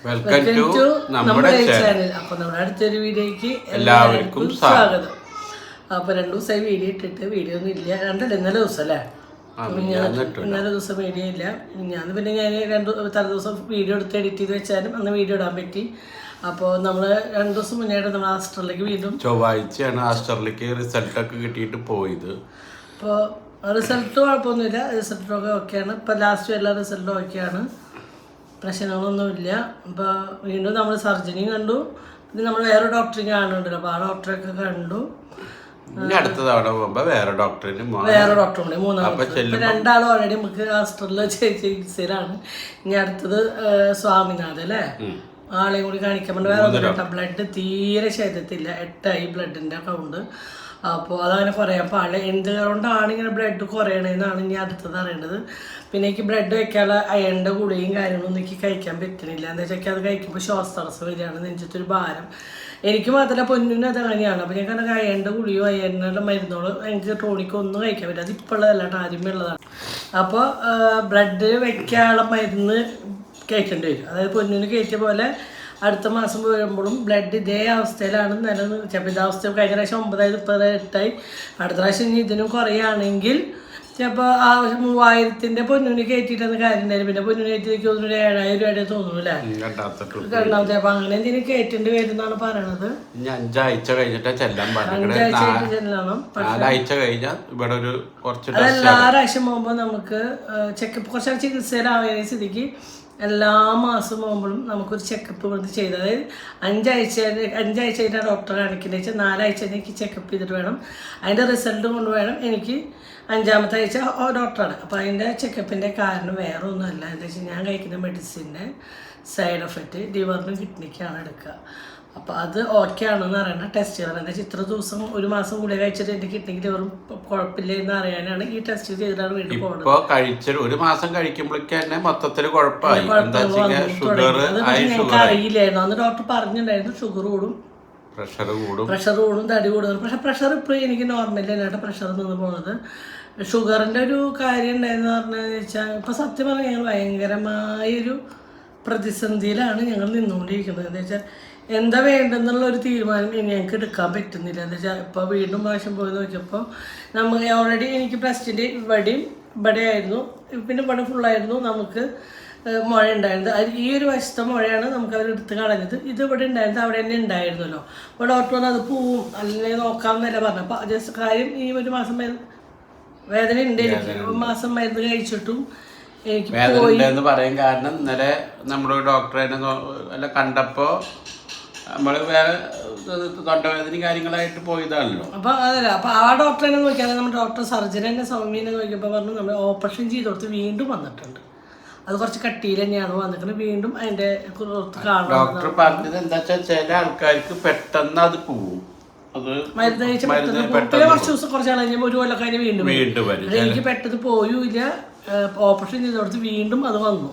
Welcome to നമ്മുടെ channel. അപ്പൊ നമ്മുടെ അടുത്തൊരു വീഡിയോക്ക് എല്ലാവർക്കും സ്വാഗതം. അപ്പൊ 2 ദിവസമായി വീഡിയോ ഇട്ടിട്ട് വീഡിയോ ഒന്നും ഇല്ല. ഇന്നലെ ദിവസം അല്ലേ, ഇന്നലെ ദിവസം വീഡിയോ ഇല്ല. ഞാൻ പിന്നെ ഞാൻ തലേ ദിവസം വീഡിയോ എടുത്ത് എഡിറ്റ് ചെയ്ത് വെച്ചാലും അന്ന് വീഡിയോ ഇടാൻ പറ്റി. അപ്പോൾ നമ്മൾ 2 ദിവസം മുന്നേയായിട്ട് നമ്മൾ ആസ്റ്ററിലേക്ക് വീണ്ടും ചൊവ്വാഴ്ചയാണ് ആസ്റ്ററിലേക്ക് റിസൾട്ടൊക്കെ കിട്ടിയിട്ട് പോയത്. അപ്പോൾ റിസൾട്ട് കുഴപ്പമൊന്നുമില്ല, റിസൾട്ടൊക്കെ ഓക്കെയാണ്. ഇപ്പം ലാസ്റ്റ് എല്ലാ റിസൾട്ടും ഓക്കെയാണ്, പ്രശ്നങ്ങളൊന്നുമില്ല. അപ്പോൾ വീണ്ടും നമ്മൾ സർജറിയും കണ്ടു, പിന്നെ നമ്മൾ വേറെ ഡോക്ടറിങ് കാണുന്നുണ്ടല്ലോ, അപ്പോൾ ആ ഡോക്ടറൊക്കെ കണ്ടു. അടുത്ത തവണ പോകുമ്പോൾ വേറെ ഡോക്ടറിന് വേറെ ഡോക്ടറുണ്ട്, 3 രണ്ടാളും ഓൾറെഡി നമുക്ക് ആസ്റ്ററിൽ ചികിത്സയിലാണ്. ഇനി അടുത്തത് സ്വാമിനാഥ് അല്ലേ, ആളെയും കൂടി കാണിക്കാൻ വേണ്ടി വേറെ ബ്ലഡ് തീരെ ശരീരത്തില്ല, 8 ബ്ലഡിൻ്റെ കൗണ്ട്. അപ്പോൾ അതങ്ങനെ കുറയാൻ പാടില്ല. എന്തുകൊണ്ടാണ് ഇങ്ങനെ ബ്ലഡ് കുറയണതെന്നാണ് ഇനി അടുത്തത് അറിയേണ്ടത്. പിന്നെ എനിക്ക് ബ്ലഡ് വയ്ക്കാനുള്ള അയണിൻ്റെ ഗുളികയും കാര്യങ്ങളൊന്നും എനിക്ക് കഴിക്കാൻ പറ്റണില്ല. എന്താ വെച്ചാൽ അത് കഴിക്കുമ്പോൾ ശ്വാസതടസ്സം വരികയാണ്, നെഞ്ചത്തൊരു ഭാരം. എനിക്ക് മാത്രമല്ല പൊന്നിനും അത് അങ്ങനെയാണ്. അപ്പോൾ ഞാൻ അയണിൻ്റെ ഗുളിയോ അയണിൻ്റെ മരുന്നുകളോ എനിക്ക് ടോണിക്കോ ഒന്നും കഴിക്കാൻ പറ്റില്ല. അത് ഇപ്പോഴുള്ളതല്ല, ആദ്യമേ ഉള്ളതാണ്. അപ്പോൾ ബ്ലഡ് വയ്ക്കാനുള്ള മരുന്ന് കഴിക്കേണ്ടി വരും. അതായത് പൊന്നിന് കയറ്റിയ പോലെ അടുത്ത മാസം വരുമ്പോഴും ബ്ലഡ് ഇതേ അവസ്ഥയിലാണ് ചിലപ്പോൾ ഇതേ അവസ്ഥ കഴിഞ്ഞ പ്രാവശ്യം 9 ഇപ്പോൾ 8. അടുത്ത പ്രാവശ്യം ഇനി ഇതിനും കുറയുകയാണെങ്കിൽ ചിലപ്പോൾ 3000 പൊന്നിന് കയറ്റിയിട്ടെന്ന് കാര്യം ഉണ്ടായിരുന്നു. പിന്നെ പൊന്നിന് കയറ്റിലേക്ക് തോന്നുന്നു 7000 രൂപയുടെ തോന്നുന്നു അല്ലേ, രണ്ടാമത്തെ. അപ്പം അങ്ങനെ എന്തിനും കയറ്റേണ്ടി വരും എന്നാണ് പറയണത്. 5 ആഴ്ച കഴിഞ്ഞിട്ട് ചെല്ലണം. 5 ആഴ്ച ചെല്ലണം. അതല്ല, 6 ആഴ്ച പോകുമ്പോൾ നമുക്ക് ചെക്കപ്പ് കുറച്ച് ചികിത്സയിലാവുന്ന സ്ഥിതിക്ക് എല്ലാ മാസം പോകുമ്പോഴും നമുക്കൊരു ചെക്കപ്പ് വന്ന് ചെയ്ത്, അതായത് 5 ആഴ്ച ഡോക്ടറെ കാണിക്കുന്നത് വെച്ചാൽ 4 ആഴ്ച എനിക്ക് ചെക്കപ്പ് ചെയ്തിട്ട് വേണം. അതിൻ്റെ റിസൾട്ട് കൊണ്ട് വേണം എനിക്ക് 5ാമത്തെ ആഴ്ച ഡോക്ടറാണ്. അപ്പോൾ അതിൻ്റെ ചെക്കപ്പിൻ്റെ കാരണം വേറെ ഒന്നുമല്ല. എന്താ വെച്ചാൽ ഞാൻ കഴിക്കുന്ന മെഡിസിൻ്റെ സൈഡ് എഫക്റ്റ് ലിവറിനും കിഡ്നിക്കാണ് എടുക്കുക. അപ്പോൾ അത് ഓക്കെ ആണെന്ന് അറിയണം ടെസ്റ്റുകൾ. എന്താ വെച്ചാൽ ഇത്ര ദിവസം 1 മാസം കൂടെ കഴിച്ചിട്ട് എൻ്റെ കിഡ്നിക്ക് ലിവറും കുഴപ്പമില്ല എന്ന് അറിയാനാണ് ഈ ടെസ്റ്റ് ചെയ്തിട്ടാണ് വീണ്ടും പോകുന്നത്. ഇപ്പോൾ കഴിച്ചൊരു 1 മാസം കഴിക്കുമ്പോഴേക്ക് തന്നെ മൊത്തത്തിൽ കുഴപ്പമായി. ഞങ്ങൾക്ക് അറിയില്ലായിരുന്നു. അന്ന് ഡോക്ടർ പറഞ്ഞിട്ടുണ്ടായിരുന്നു ഷുഗർ കൂടും, പ്രഷർ കൂടും, തടി കൂടുതൽ. പക്ഷെ പ്രഷർ ഇപ്പോൾ എനിക്ക് നോർമൽ തന്നെയായിട്ട് പ്രഷർ നിന്ന് പോകുന്നത്. ഷുഗറിൻ്റെ ഒരു കാര്യം ഉണ്ടായെന്ന് പറഞ്ഞു വെച്ചാൽ ഇപ്പോൾ സത്യം പറഞ്ഞാൽ ഞങ്ങൾ ഭയങ്കരമായൊരു പ്രതിസന്ധിയിലാണ് ഞങ്ങൾ നിന്നുകൊണ്ടിരിക്കുന്നത്. എന്താ വെച്ചാൽ എന്താ വേണ്ടെന്നുള്ളൊരു തീരുമാനം ഞങ്ങൾക്ക് എടുക്കാൻ പറ്റുന്നില്ല. എന്താ വെച്ചാൽ ഇപ്പോൾ വീണ്ടും പ്രാവശ്യം പോയി നോക്കിയപ്പോൾ നമ്മൾ ഓൾറെഡി എനിക്ക് ബ്രസ്റ്റിൻ്റെ ഇവിടെ ആയിരുന്നു, പിന്നെ ഇവിടെ ഫുള്ളായിരുന്നു നമുക്ക് മുഴ ഉണ്ടായിരുന്നത്. ഈ ഒരു വശത്തെ മുഴയാണ് നമുക്ക് അവർ എടുത്ത് കളഞ്ഞത്. ഇത് ഇവിടെ ഉണ്ടായിരുന്നത് അവിടെ തന്നെ ഉണ്ടായിരുന്നല്ലോ. അപ്പോൾ ഡോക്ടർ പറഞ്ഞു അത് പോവും, അല്ലെങ്കിൽ നോക്കാമെന്നല്ല പറഞ്ഞു. അപ്പോൾ ജസ്റ്റ് കാര്യം ഈ 1 മാസം വേദന ഉണ്ട് എനിക്ക്. 1 മാസം മരുന്ന് കഴിച്ചിട്ടും എനിക്ക് വേദന പറയാൻ കാരണം ഇന്നലെ നമ്മുടെ ഡോക്ടറെ കണ്ടപ്പോൾ നമ്മൾ വേറെ തൊണ്ടവേദനയും കാര്യങ്ങളായിട്ട് പോയതാണല്ലോ. അപ്പോൾ അതല്ല, അപ്പോൾ ആ ഡോക്ടറെ നോക്കിയാൽ നമ്മുടെ ഡോക്ടർ സർജറി തന്നെ സൗമ്യനെ നോക്കിയപ്പോൾ പറഞ്ഞു നമ്മൾ ഓപ്പറേഷൻ ചെയ്ത് കൊടുത്ത് വീണ്ടും വന്നിട്ടുണ്ട്. അത് കുറച്ച് കട്ടിയിൽ തന്നെയാണ് വന്നിട്ട് വീണ്ടും അതിൻ്റെ ഡോക്ടർ പറഞ്ഞത് എന്താ വെച്ചാൽ ചില ആൾക്കാർക്ക് പെട്ടെന്ന് അത് പോവും. മരുന്ന് കഴിച്ച കുറച്ച് കഴിഞ്ഞപ്പോൾ 1 കൊല്ലം കഴിഞ്ഞ് വീണ്ടും വരും. എനിക്ക് പെട്ടെന്ന് പോയില്ല, ഓപ്പറേഷൻ ചെയ്ത് കൊടുത്ത് വീണ്ടും അത് വന്നു.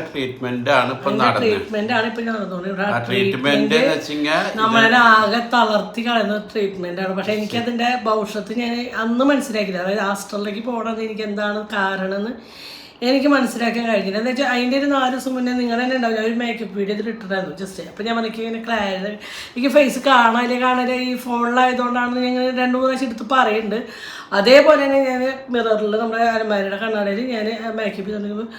ട്രീറ്റ്മെന്റ് ആണ് ഇപ്പൊ നടന്നുകൊണ്ടിരിക്കുന്നത്. നമ്മളെ ആകെ തളർത്തി കളയുന്ന ട്രീറ്റ്മെന്റ് ആണ്. പക്ഷെ എനിക്കതിന്റെ ഭവിഷ്യത്ത് ഞാൻ അന്ന് മനസ്സിലാക്കില്ല. അതായത് ആസ്റ്ററിലേക്ക് പോകണത് എനിക്ക് എന്താണ് കാരണം എന്ന് എനിക്ക് മനസ്സിലാക്കാൻ കഴിഞ്ഞില്ല. എന്താ വെച്ചാൽ അതിൻ്റെ ഒരു 4 ദിവസം മുന്നേ നിങ്ങൾ തന്നെ ഉണ്ടാവില്ല, ഒരു മേക്കപ്പ് വീഡിയോ ഇതിൽ ഇട്ടിട്ടായിരുന്നു ജസ്റ്റ്. അപ്പം ഞാൻ എനിക്ക് ഇങ്ങനെ ക്ലാരിറ്റി, എനിക്ക് ഫേസ് കാണാതെ ഈ ഫോണിലായതുകൊണ്ടാണ് ഞാൻ 2-3 പ്രാവശ്യം എടുത്ത് പറയുന്നുണ്ട്. അതേപോലെ തന്നെ ഞാൻ മിററിൽ നമ്മുടെ അലമാരയുടെ കണ്ണാടയിൽ ഞാൻ മേക്കപ്പ് ചെയ്തുകൊണ്ടിരിക്കുമ്പോൾ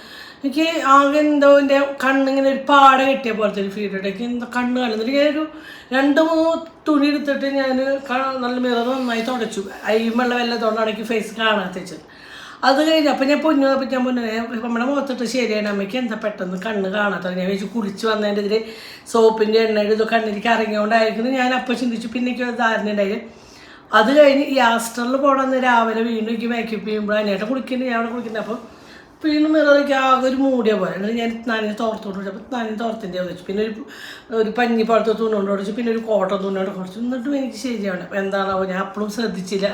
എനിക്ക് ആകെ എന്തോ എൻ്റെ കണ്ണിങ്ങനെ ഒരു പാട കെട്ടിയ പോലത്തെ ഒരു ഫീഡൊക്കെ എന്താ കണ്ണ് കാണുന്നില്ല. ഞാനൊരു 2-3 തുണി എടുത്തിട്ട് ഞാൻ നല്ല മിറർ നന്നായി തുടച്ചു. അയിമുള്ള വല്ലതുകൊണ്ടാണ് എനിക്ക് ഫേസ് കാണാത്ത വെച്ചത്. അത് കഴിഞ്ഞ് അപ്പം ഞാൻ നമ്മുടെ മുഖത്തിട്ട് ശരിയാണ് അമ്മയ്ക്ക് എന്താ പെട്ടെന്ന് കണ്ണ് കാണാത്ത. ഞാൻ വെച്ച് കുളിച്ച് വന്നതിൻ്റെ ഇതിൽ സോപ്പിൻ്റെ എണ്ണയുടെ ഇത് കണ്ണിലേക്ക് ഇറങ്ങിയോണ്ടായിരിക്കുന്നു ഞാൻ അപ്പം ചിന്തിച്ചു. പിന്നെ എനിക്ക് ധാരണ ഉണ്ടായി. അത് കഴിഞ്ഞ് ഈ ആസ്റ്ററിൽ പോകണമെന്ന് രാവിലെ വീണ്ടും എനിക്ക് മേക്കപ്പ് ചെയ്യുമ്പോൾ അതിനായിട്ട് കുളിക്കുന്നുണ്ട്, ഞാൻ അവിടെ കുളിക്കുന്നുണ്ട്. അപ്പോൾ വീണ്ടും മിററിലേക്ക് ആകെ ഒരു മൂടിയ പോലെ. എന്നിട്ട് ഞാൻ നനഞ്ഞ് തോർത്തോട്ട് വെച്ചു. അപ്പോൾ നനഞ്ഞ് തോർത്തിൻ്റെ വെച്ചു, പിന്നെ ഒരു പഞ്ഞി പോലത്തെ തുണി കൊണ്ട് കുറച്ചു, പിന്നെ ഒരു കോട്ടൺ തുണിയോട് കുറച്ചു. എന്നിട്ടും എനിക്ക് ശരിയാണ്. അപ്പോൾ എന്താണാവോ ഞാൻ അപ്പോഴും ശ്രദ്ധിച്ചില്ല.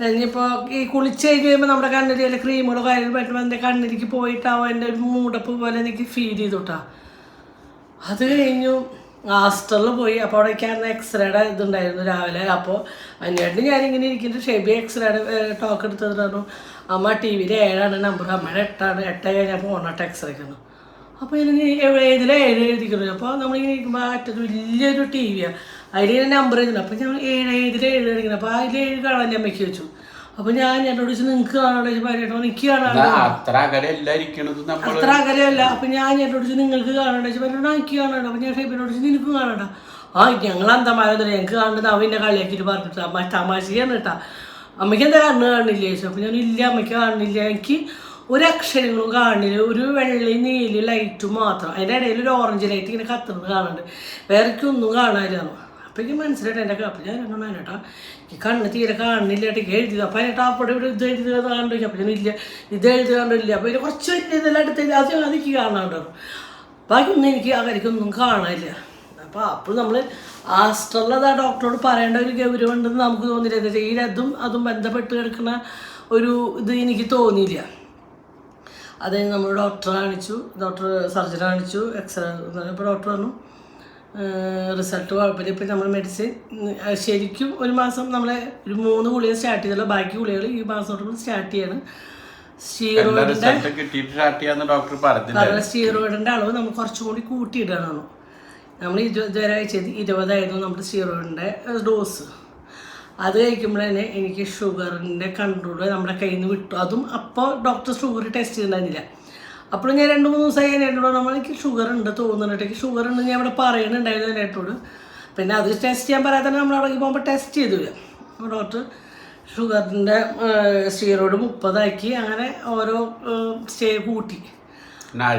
ഇനിയിപ്പോൾ ഈ കുളിച്ച് കഴിഞ്ഞ് കഴിയുമ്പോൾ നമ്മുടെ കണ്ണിൽ ചില ക്രീമുകളോ കാര്യങ്ങൾ പറ്റുമ്പോൾ എൻ്റെ കണ്ണിലേക്ക് പോയിട്ടാവും എൻ്റെ ഒരു മൂടപ്പ് പോലെ എനിക്ക് ഫീൽ ചെയ്തുട്ടാ. അത് കഴിഞ്ഞു ആസ്റ്ററിൽ പോയി. അപ്പോൾ അവിടേക്കായിരുന്നു എക്സ്റേയുടെ ഇതുണ്ടായിരുന്നു രാവിലെ. അപ്പോൾ അതിനായിട്ട് ഞാനിങ്ങനെ ഇരിക്കുന്നത് ഷെബി എക്സ്റേയുടെ ടോക്ക് എടുത്തത് പറഞ്ഞു. അമ്മ ടി വിയിൽ 7 നമ്പർ, അമ്മയുടെ 8 കഴിഞ്ഞപ്പോൾ ഓണാട്ട് എക്സ്റേക്കുന്നു. അപ്പോൾ ഇതിലെ 7 എഴുതിക്കുന്നത്. അപ്പോൾ നമ്മളിങ്ങനെ ഇരിക്കുമ്പോൾ അറ്റത്ത് വലിയൊരു ടി വിയാണ്, അതിൽ നമ്പർ എഴുതുന്നത്. അപ്പോൾ ഞാൻ 7 എഴുതിക്കുന്നത്. അപ്പോൾ അതിൽ 7 കാണാൻ അമ്മയ്ക്ക് വെച്ചു. അപ്പോൾ ഞാൻ എന്നോട് ചോദിച്ചു നിങ്ങൾക്ക് കാണാൻ ചോദിച്ചു, എനിക്ക് കാണാൻ അത്ര അകലെയല്ല. അപ്പം ഞാൻ എന്നോട് ചോദിച്ചു നിങ്ങൾക്ക് കാണാൻ ചോദിച്ചു, എനിക്ക് കാണാണ്ട. അപ്പം ഞാൻ ഷൈബിനോട് ചോദിച്ചു നിനക്ക് കാണണ്ട. ആ ഞങ്ങൾ അന്തമാരൊന്നുമില്ല, ഞങ്ങൾക്ക് കാണുന്നത് അവൻ്റെ കളിയാക്കിയിട്ട് പറഞ്ഞിട്ട് തമാശയാണ് കേട്ടാ. അമ്മയ്ക്ക് എന്താ കണ്ണ് കാണില്ല ചോദിച്ചു. അപ്പം ഞാൻ ഇല്ല അമ്മയ്ക്ക് കാണുന്നില്ല, എനിക്ക് ഒരു അക്ഷരങ്ങളും കാണില്ല, ഒരു വെള്ളയും നീല ലൈറ്റും മാത്രം, അതിൻ്റെ ഇടയിൽ ഒരു ഓറഞ്ച് ലൈറ്റ് ഇങ്ങനെ കത്തുന്നത് കാണുന്നുണ്ട്, വേറെയൊക്കെ ഒന്നും കാണാനില്ലായിരുന്നു. അപ്പോൾ എനിക്ക് മനസ്സിലായിട്ട് എൻ്റെ അപ്പം ഞാൻ രണ്ടെണ്ണം അതിനേട്ടാ ഈ കണ്ണ് തീരെ കാണുന്നില്ല ഏട്ടേക്ക് എഴുതിയത്. അപ്പം അതിനേട്ടാ അപ്പോൾ ഇവിടെ ഇത് എഴുതുക കണ്ടു ചോദിച്ചു. അപ്പം ഞാൻ ഇല്ല ഇത് എഴുതുക കണ്ടില്ല. അപ്പോൾ ഇതിന് കുറച്ച് വലിയ ഇതെല്ലാം അടുത്ത് അതെനിക്ക് കാണാണ്ടായിരുന്നു, ബാക്കിയൊന്നും എനിക്ക് അവർക്കൊന്നും കാണാനില്ല. അപ്പോൾ നമ്മൾ ആസ്ട്രലത് ആ ഡോക്ടറോട് പറയേണ്ട ഒരു ഗൗരവമുണ്ടെന്ന് നമുക്ക് തോന്നിയില്ല. എന്താ വെച്ചാൽ അതും ബന്ധപ്പെട്ട് കിടക്കുന്ന ഒരു ഇത് എനിക്ക് തോന്നിയില്ല. അത് നമ്മൾ ഡോക്ടറെ കാണിച്ചു, സർജനെ കാണിച്ചു, എക്സ്റേ. ഇപ്പോൾ ഡോക്ടർ പറഞ്ഞു റിസൾട്ട് കുഴപ്പമില്ല. ഇപ്പം നമ്മൾ മെഡിസിൻ ശരിക്കും ഒരു മാസം നമ്മളെ ഒരു 3 ഗുളിക സ്റ്റാർട്ട് ചെയ്തല്ലോ, ബാക്കി ഗുളികൾ ഈ മാസം സ്റ്റാർട്ട് ചെയ്യാണ്. സ്റ്റീറോയിഡിൻ്റെ അളവ് നമ്മൾ കുറച്ചും കൂടി കൂട്ടിയിടണം. നമ്മൾ ഇതുവരെ കഴിച്ചത് 20 നമ്മുടെ സ്റ്റീറോയിഡിൻ്റെ ഡോസ്. അത് കഴിക്കുമ്പോൾ തന്നെ എനിക്ക് ഷുഗറിൻ്റെ കൺട്രോൾ നമ്മുടെ കയ്യിൽ നിന്ന് വിട്ടു. അതും അപ്പോൾ ഡോക്ടർ ഷുഗർ ടെസ്റ്റ് ചെയ്തിട്ടുണ്ടായിരുന്നില്ല. അപ്പോഴും ഞാൻ 2-3 ദിവസമായി എന്നോട് എനിക്ക് ഷുഗർ ഉണ്ട് തോന്നുന്നുണ്ട്, എനിക്ക് ഷുഗർ ഉണ്ട് ഞാൻ ഇവിടെ പറയുന്നുണ്ടായിരുന്നു എന്നോട്. പിന്നെ അത് ടെസ്റ്റ് ചെയ്യാൻ പറയാതെ തന്നെ നമ്മൾ അവിടെ പോകുമ്പോൾ ടെസ്റ്റ് ചെയ്തില്ല. ഡോക്ടർ ഷുഗറിൻ്റെ സ്റ്റീറോയിഡ് 30 അങ്ങനെ ഓരോ സ്റ്റേ കൂട്ടി.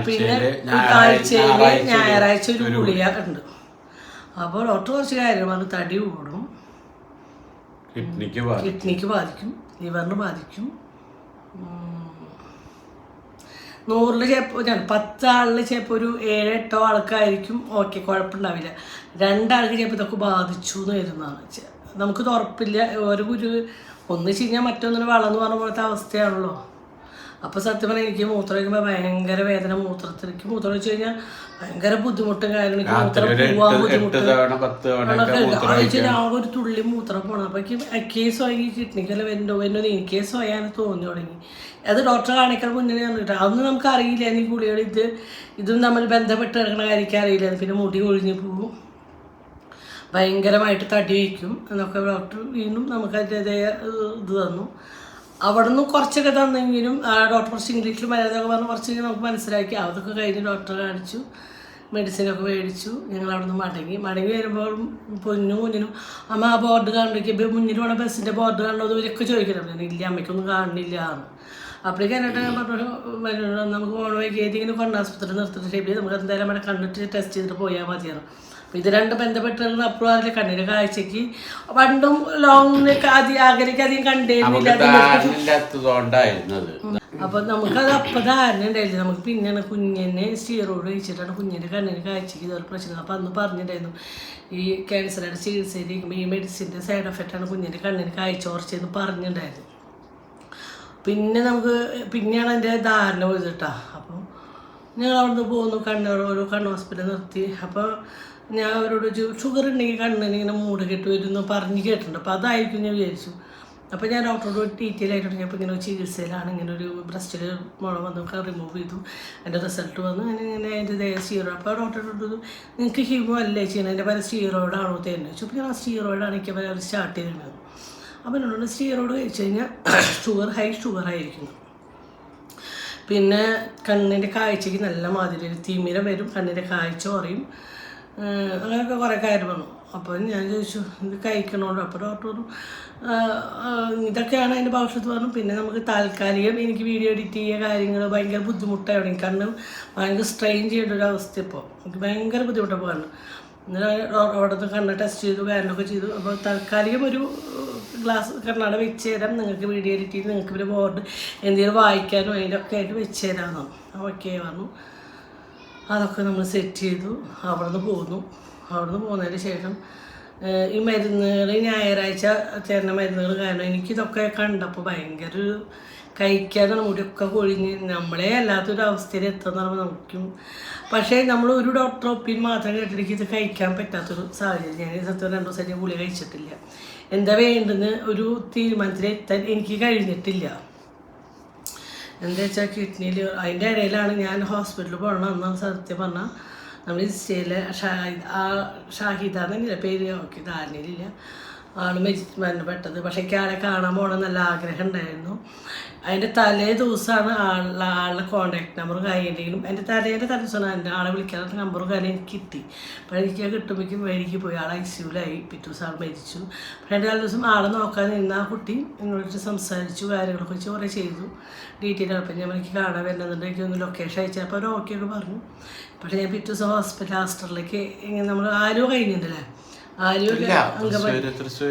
പിന്നെ ഞായറാഴ്ച ഒരു ഗുളിക ഉണ്ട്. അപ്പോൾ ഡോക്ടർ കുറച്ച് കാര്യം പറഞ്ഞു, തടി കൂടും, കിഡ്നിക്ക് ബാധിക്കും, ലിവറിന് ബാധിക്കും. 100 ചിലപ്പോൾ 10 ആളിൽ ചിലപ്പോൾ ഒരു 7-8 ആൾക്കായിരിക്കും ഓക്കെ കുഴപ്പമുണ്ടാവില്ല, 2 ആൾക്ക് ചിലപ്പോൾ ഇതൊക്കെ ബാധിച്ചു എന്ന് വരുന്നതാണ്. നമുക്കിത് ഉറപ്പില്ല. ഒരു ഒന്ന് കഴിഞ്ഞാൽ മറ്റൊന്നിന് വളർന്നു പറഞ്ഞ പോലത്തെ അവസ്ഥയാണല്ലോ. അപ്പോൾ സത്യം പറഞ്ഞാൽ എനിക്ക് മൂത്രം വയ്ക്കുമ്പോൾ ഭയങ്കര വേദന, മൂത്രത്തിലേക്ക് മൂത്രം വെച്ച് കഴിഞ്ഞാൽ ഭയങ്കര ബുദ്ധിമുട്ടും കാര്യങ്ങളും, എനിക്ക് മൂത്രം പോവാൻ ബുദ്ധിമുട്ട്. ആകെ ഒരു തുള്ളി മൂത്രം പോകണം. അപ്പോൾ എനിക്ക് കേസ് വാങ്ങി കിഡ്നിക്കെല്ലാം വരുന്നത് എനിക്ക് സ്വയാൻ തോന്നി തുടങ്ങി. അത് ഡോക്ടറെ കാണിക്കാൻ മുന്നേ പറഞ്ഞിട്ട് അതൊന്നും നമുക്ക് അറിയില്ല. ഈ ഗുളികൾ ഇതും നമ്മൾ ബന്ധപ്പെട്ട് കിടക്കുന്ന കാര്യമൊക്കെ അറിയില്ല. പിന്നെ മുടി കൊഴിഞ്ഞ് പോവും, ഭയങ്കരമായിട്ട് തടി വയ്ക്കും എന്നൊക്കെ ഡോക്ടർ വീണ്ടും നമുക്ക് അതിൻ്റെതായ ഇത് തന്നു. അവിടെ നിന്ന് കുറച്ചൊക്കെ തന്നെങ്കിലും ഡോക്ടർ കുറച്ച് ഇംഗ്ലീഷിൽ മലയാളമൊക്കെ പറഞ്ഞ് കുറച്ച് നമുക്ക് മനസ്സിലാക്കി. അതൊക്കെ കഴിഞ്ഞ് ഡോക്ടറെ കാണിച്ചു, മെഡിസിനൊക്കെ മേടിച്ചു. ഞങ്ങൾ അവിടെ നിന്ന് മടങ്ങി വരുമ്പോൾ കുഞ്ഞിനും അമ്മ ആ ബോർഡ് കാണുമ്പോൾ മുന്നിൽ വേണം ബസ്സിൻ്റെ ബോർഡ് കാണുന്നത് ഇവരൊക്കെ ചോദിക്കണം. ഇല്ല അമ്മയ്ക്കൊന്നും കാണുന്നില്ല എന്ന്. അപ്പോഴേക്കും എന്നിട്ട് ഞാൻ പറഞ്ഞു നമുക്ക് പോകണ ഏതെങ്കിലും കണ്ണാസ്പത്രി നിർത്തിട്ട് ഷേപ്പ് നമുക്ക് എന്തായാലും അവിടെ കണ്ടിട്ട് ടെസ്റ്റ് ചെയ്തിട്ട് പോയാൽ മതിയാണ്. അപ്പോൾ ഇത് 2 ബന്ധപ്പെട്ടുള്ള അപ്പുറം അതിലെ കണ്ണിൻ്റെ കാഴ്ചയ്ക്ക് പണ്ടും ലോങ് അധികം കണ്ടിരുന്നില്ല. അപ്പോൾ നമുക്കത് അപ്പം ധാരണ ഉണ്ടായില്ല. നമുക്ക് പിന്നെയാണ് കുഞ്ഞിനെ സ്റ്റീറോയിഡ് കഴിച്ചിട്ടാണ് കുഞ്ഞിൻ്റെ കണ്ണിന് കാഴ്ചയ്ക്ക് ഇതുപോലെ പ്രശ്നം. അപ്പോൾ അന്ന് പറഞ്ഞിട്ടുണ്ടായിരുന്നു ഈ ക്യാൻസറുടെ ചികിത്സയിലിരിക്കുമ്പോൾ ഈ മെഡിസിൻ്റെ സൈഡ് എഫക്റ്റാണ് കുഞ്ഞിൻ്റെ കണ്ണിന് കാഴ്ച കുറച്ചെന്ന് പറഞ്ഞിട്ടുണ്ടായിരുന്നു. പിന്നെയാണ് അതിൻ്റെ ധാരണ പോയിട്ടാ. അപ്പോൾ ഞങ്ങൾ അവിടുന്ന് പോകുന്നു, ഓരോ കണ്ണ് ഹോസ്പിറ്റലിൽ നിർത്തി. അപ്പോൾ ഞാൻ അവരോട് ഷുഗർ ഉണ്ടെങ്കിൽ കണ്ണിന് ഇങ്ങനെ മൂട് കെട്ടി വരുന്നു പറഞ്ഞ് കേട്ടിട്ടുണ്ട്. അപ്പോൾ അതായിരിക്കും ഞാൻ വിചാരിച്ചു. അപ്പോൾ ഞാൻ ഡോക്ടറോട് ഡീറ്റെയിൽ ആയിട്ട് പറഞ്ഞപ്പോൾ ഇങ്ങനെ ചികിത്സയിലാണ്, ഇങ്ങനെ ഒരു ബ്രസ്റ്റിൽ മുള വന്നൊക്കെ റിമൂവ് ചെയ്തു, എൻ്റെ റിസൾട്ട് വന്നു ഇങ്ങനെ അതിൻ്റെ സ്റ്റീറോയിഡ്. അപ്പോൾ ഡോക്ടറോട് നിങ്ങൾക്ക് ഹീമോ അല്ലേ ചെയ്യണം, എൻ്റെ പല സ്റ്റീറോയിഡാണോ തരുന്നത് ചോദിച്ചു. അപ്പോൾ ഞാൻ ആ സ്റ്റീറോയിഡാണ് എനിക്ക് അവർ സ്റ്റാർട്ട് ചെയ്തിരുന്നത്. അപ്പോൾ എന്നോട് സ്റ്റീറോയിഡ് കഴിച്ച് കഴിഞ്ഞാൽ ഹൈ ഷുഗർ ആയിരിക്കും. പിന്നെ കണ്ണിൻ്റെ കാഴ്ചയ്ക്ക് നല്ല മാതിരി തിമിരം വരും, കണ്ണിൻ്റെ കാഴ്ച കുറയും, അങ്ങനെയൊക്കെ കുറേ കാര്യം വന്നു. അപ്പോൾ ഞാൻ ചോദിച്ചു ഇത് കഴിക്കണോണ്ട്. അപ്പോൾ ഡോക്ടർ പറഞ്ഞു ഇതൊക്കെയാണ് അതിൻ്റെ ഭവിഷ്യത്ത് പറഞ്ഞു. പിന്നെ നമുക്ക് താൽക്കാലികം എനിക്ക് വീഡിയോ എഡിറ്റ് ചെയ്യുക കാര്യങ്ങൾ ഭയങ്കര ബുദ്ധിമുട്ടാണ്. എനിക്ക് കണ്ണ് ഭയങ്കര സ്ട്രെയിൻ ചെയ്യേണ്ട ഒരു അവസ്ഥ. ഇപ്പോൾ എനിക്ക് ഭയങ്കര ബുദ്ധിമുട്ടാണ് കണ്ണ്. ഇന്നലെ അവിടെ നിന്ന് കണ്ണ് ടെസ്റ്റ് ചെയ്തു, കാര്യങ്ങളൊക്കെ ചെയ്തു. അപ്പോൾ താൽക്കാലികം ഒരു ഗ്ലാസ് കണ്ണാട വെച്ച് തരാം, നിങ്ങൾക്ക് വീഡിയോ എഡിറ്റ് ചെയ്ത് നിങ്ങൾക്ക് പിന്നെ ബോർഡ് എന്തെങ്കിലും വായിക്കാനോ അതിലൊക്കെ ആയിട്ട് വെച്ച് തരാമെന്നു. ഓക്കെ പറഞ്ഞു. അതൊക്കെ നമ്മൾ സെറ്റ് ചെയ്തു. അവിടെ നിന്ന് പോന്നു. അവിടെ നിന്ന് പോകുന്നതിന് ശേഷം ഈ മരുന്നുകൾ ഞായറാഴ്ച തരുന്ന മരുന്നുകൾ കാരണം എനിക്കിതൊക്കെ കണ്ടപ്പോൾ ഭയങ്കര കഴിക്കാതെ മുടിയൊക്കെ കൊഴിഞ്ഞ് നമ്മളെ അല്ലാത്തൊരു അവസ്ഥയിൽ എത്തുന്ന നമുക്കും. പക്ഷേ നമ്മൾ ഒരു ഡോക്ടർ ഒപ്പിൻ മാത്രം കേട്ടിട്ട് ഇത് കഴിക്കാൻ പറ്റാത്തൊരു സാഹചര്യം. ഞാൻ സത്യം 2 ദിവസം ഗുളിക കഴിച്ചിട്ടില്ല. എന്താ വേണ്ടെന്ന് ഒരു തീരുമാനത്തിൽ എത്താൻ എനിക്ക് കഴിഞ്ഞിട്ടില്ല. എന്താ വെച്ചാൽ കിഡ്നിയിൽ അതിൻ്റെ ഇടയിലാണ് ഞാൻ ഹോസ്പിറ്റലിൽ പോകണം. അന്ന് സത്യം പറഞ്ഞാൽ നമ്മൾ ഇൻസ്റ്റയിലെ ഷാഹിദാന്നില്ല പേര് നോക്കി ധാരണയിലില്ല, ആൾ മരണപ്പെട്ടത്. പക്ഷേ എനിക്ക് ആളെ കാണാൻ പോകണം നല്ല ആഗ്രഹം ഉണ്ടായിരുന്നു. അതിൻ്റെ തലേ ദിവസമാണ് ആളുടെ കോൺടാക്ട് നമ്പറും കാര്യമെങ്കിലും എൻ്റെ തലേൻ്റെ തലേദിവസമാണ് എൻ്റെ ആളെ വിളിക്കാനുള്ള നമ്പറും കാര്യം എനിക്ക് കിട്ടി. അപ്പോൾ എനിക്ക് കിട്ടുമ്പോഴേക്കും വഴിക്ക് പോയി ആൾ ICUലായി. പിറ്റേ ദിവസം ആൾ മരിച്ചു. പക്ഷേ എൻ്റെ തലേ ദിവസം ആളെ നോക്കാൻ നിന്ന് ആ കുട്ടി എന്നോട് സംസാരിച്ചു, കാര്യങ്ങളൊക്കെ വെച്ച് കുറേ ചെയ്തു, ഡീറ്റെയിൽ. അപ്പം ഞാൻ എനിക്ക് കാണാൻ വരുന്നുണ്ട്, എനിക്കൊന്ന് ലൊക്കേഷൻ അയച്ചാൽ അപ്പോൾ അവർ ഓക്കെ ഒക്കെ പറഞ്ഞു. പക്ഷേ ഞാൻ പിറ്റേ ദിവസം ഹോസ്പിറ്റലിലേക്ക് ഇങ്ങനെ നമ്മൾ ആരോ കഴിഞ്ഞിട്ടുണ്ടല്ലേ,